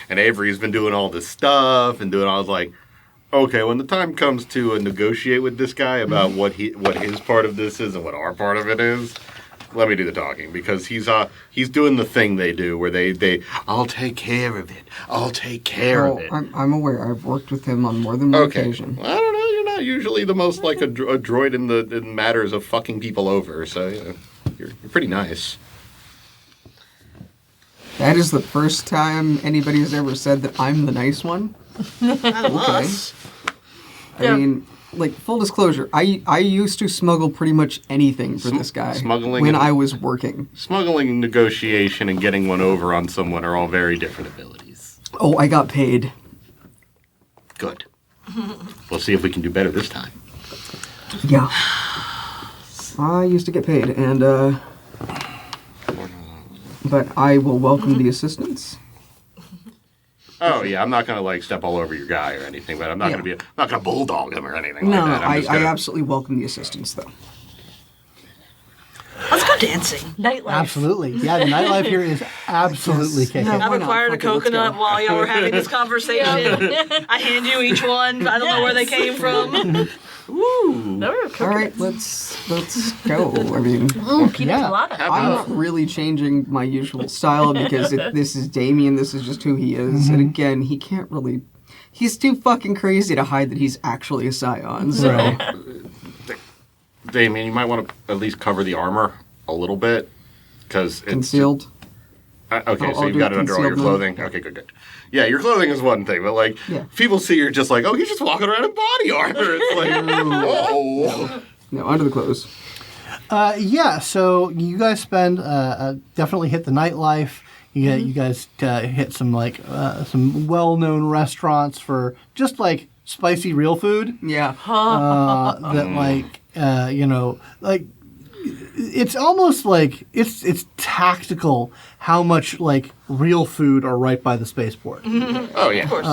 Speaker 4: and Avery's been doing all this stuff and doing all this, like, okay, when the time comes to negotiate with this guy about what his part of this is and what our part of it is, let me do the talking because he's doing the thing they do where they I'll take care of it. I'll take care of it.
Speaker 3: I'm aware. I've worked with him on more than one
Speaker 4: Okay.
Speaker 3: occasion.
Speaker 4: Well, I don't know. You're not usually the most like a droid in matters of fucking people over. So you're pretty nice.
Speaker 3: That is the first time anybody's ever said that I'm the nice one.
Speaker 2: Out of us.
Speaker 5: Yeah.
Speaker 3: I mean, like, full disclosure, I used to smuggle pretty much anything for this guy
Speaker 4: smuggling
Speaker 3: when
Speaker 4: and-
Speaker 3: I was working.
Speaker 4: Smuggling, negotiation, and getting one over on someone are all very different abilities.
Speaker 3: Oh, I got paid.
Speaker 4: Good. We'll see if we can do better this time.
Speaker 3: Yeah. I used to get paid, and, but I will welcome the assistance.
Speaker 4: Oh yeah, I'm not gonna like step all over your guy or anything, but I'm not
Speaker 3: Yeah.
Speaker 4: not gonna bulldog him or anything
Speaker 3: No,
Speaker 4: like that. I'm
Speaker 3: I
Speaker 4: just gonna-
Speaker 3: absolutely welcome the assistance, though.
Speaker 2: Let's go dancing.
Speaker 5: Nightlife.
Speaker 1: Absolutely. Yeah, the nightlife here is absolutely kicking.
Speaker 3: No.
Speaker 2: I
Speaker 3: Why not?
Speaker 2: required a
Speaker 3: Fuck it, let's
Speaker 2: coconut
Speaker 3: go.
Speaker 2: while y'all were having this conversation. I hand you each one. I don't know where they came from.
Speaker 4: Ooh.
Speaker 5: No, we're
Speaker 3: All right,
Speaker 5: cooking.
Speaker 3: let's go. I mean,
Speaker 5: Pina
Speaker 1: Yeah.
Speaker 5: colada.
Speaker 3: I'm not really changing my usual style because this is Damian. This is just who he is. And again, he can't really. He's too fucking crazy to hide that he's actually a scion. So
Speaker 1: Right.
Speaker 4: Damian, you might want to at least cover the armor a little bit, because it's
Speaker 3: concealed.
Speaker 4: Okay,
Speaker 3: I'll
Speaker 4: so you've
Speaker 3: do
Speaker 4: got it under all your
Speaker 3: concealed
Speaker 4: clothing. Okay, good. Yeah, your clothing is one thing, but like,
Speaker 3: Yeah.
Speaker 4: people see you're just like, oh, he's just walking around in body armor. It's like, oh.
Speaker 3: No, under the clothes.
Speaker 1: Yeah, so you guys spend definitely hit the nightlife. You guys hit some some well-known restaurants for just like spicy real food.
Speaker 3: Yeah.
Speaker 1: That like it's almost like it's tactical how much like real food are right by the spaceport.
Speaker 4: Oh, yeah.
Speaker 2: Of course.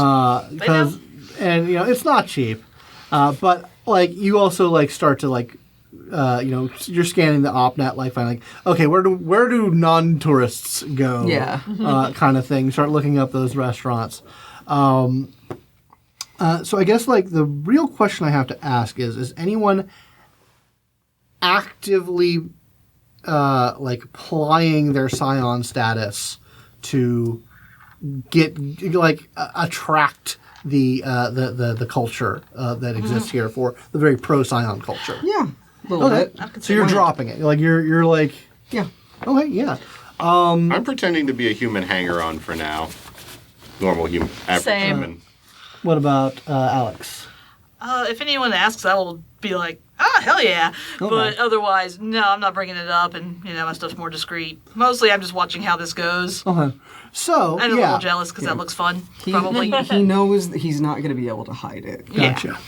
Speaker 1: Because and it's not cheap, but like you also like start to like you're scanning the OpNet like find like okay where do non-tourists go
Speaker 3: Yeah.
Speaker 1: kind of thing. Start looking up those restaurants. So I guess like the real question I have to ask is anyone actively like plying their scion status to get like attract the culture that exists here for the very pro scion culture?
Speaker 3: Yeah. A little
Speaker 1: Okay.
Speaker 3: bit.
Speaker 1: So you're dropping it. Like you're like
Speaker 3: Yeah.
Speaker 1: okay, yeah.
Speaker 4: I'm pretending to be a human hanger-on for now. Normal human, average
Speaker 5: Same.
Speaker 4: human.
Speaker 1: What about Alex?
Speaker 2: If anyone asks, I will be like, hell yeah.
Speaker 1: Okay.
Speaker 2: But otherwise, no, I'm not bringing it up, and my stuff's more discreet. Mostly, I'm just watching how this goes.
Speaker 1: Okay. So
Speaker 2: I'm a
Speaker 1: yeah,
Speaker 2: little jealous because that looks fun. Probably.
Speaker 3: He knows that he's not going to be able to hide it.
Speaker 1: gotcha.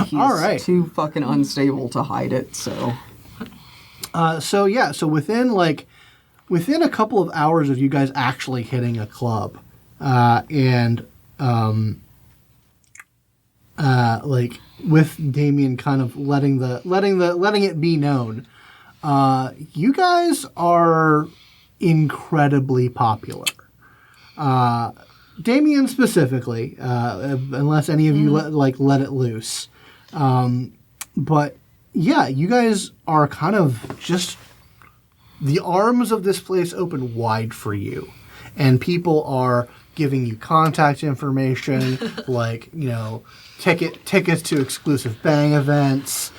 Speaker 3: He's
Speaker 1: All right.
Speaker 3: too fucking unstable to hide it, so.
Speaker 1: So within a couple of hours of you guys actually hitting a club, and like with Damian kind of letting it be known, you guys are incredibly popular. Damian specifically, unless any of you let it loose. But yeah, you guys are kind of just the arms of this place open wide for you, and people are giving you contact information, like tickets to exclusive bang events,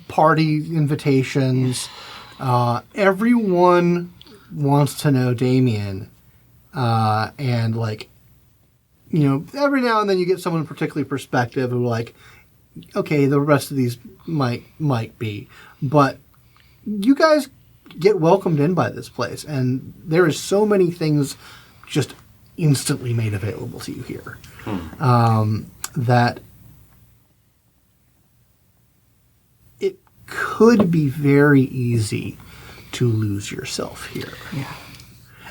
Speaker 1: party invitations. Everyone wants to know Damian, and every now and then you get someone particularly perspective who like, okay, the rest of these might be, but you guys get welcomed in by this place, and there is so many things just instantly made available to you here that it could be very easy to lose yourself here.
Speaker 3: Yeah.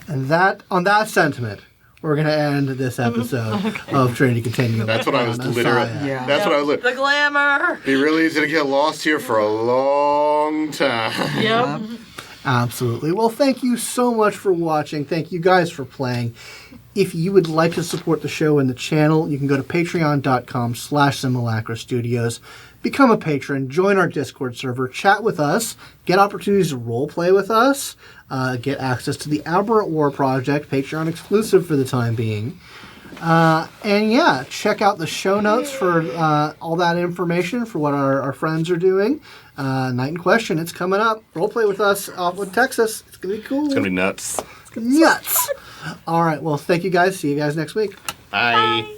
Speaker 1: And on that sentiment, we're going to end this episode of Trinity Continuum.
Speaker 4: That's what I was
Speaker 1: on
Speaker 4: literally.
Speaker 1: ASIYAH.
Speaker 3: Yeah.
Speaker 4: That's what I was.
Speaker 2: The glamour.
Speaker 4: Be really easy to get lost here for a long time.
Speaker 5: Yep.
Speaker 1: Absolutely. Well, thank you so much for watching. Thank you guys for playing. If you would like to support the show and the channel, you can go to patreon.com/Simulacra Studios. Become a patron, join our Discord server, chat with us, get opportunities to role play with us, get access to the Aberrant War Project, Patreon exclusive for the time being. And yeah, check out the show notes for all that information for what our friends are doing. Night in Question, it's coming up. Role play with us off in Texas. It's going to be cool.
Speaker 4: It's gonna be nuts.
Speaker 1: Nuts. All right, well, thank you guys. See you guys next week.
Speaker 4: Bye.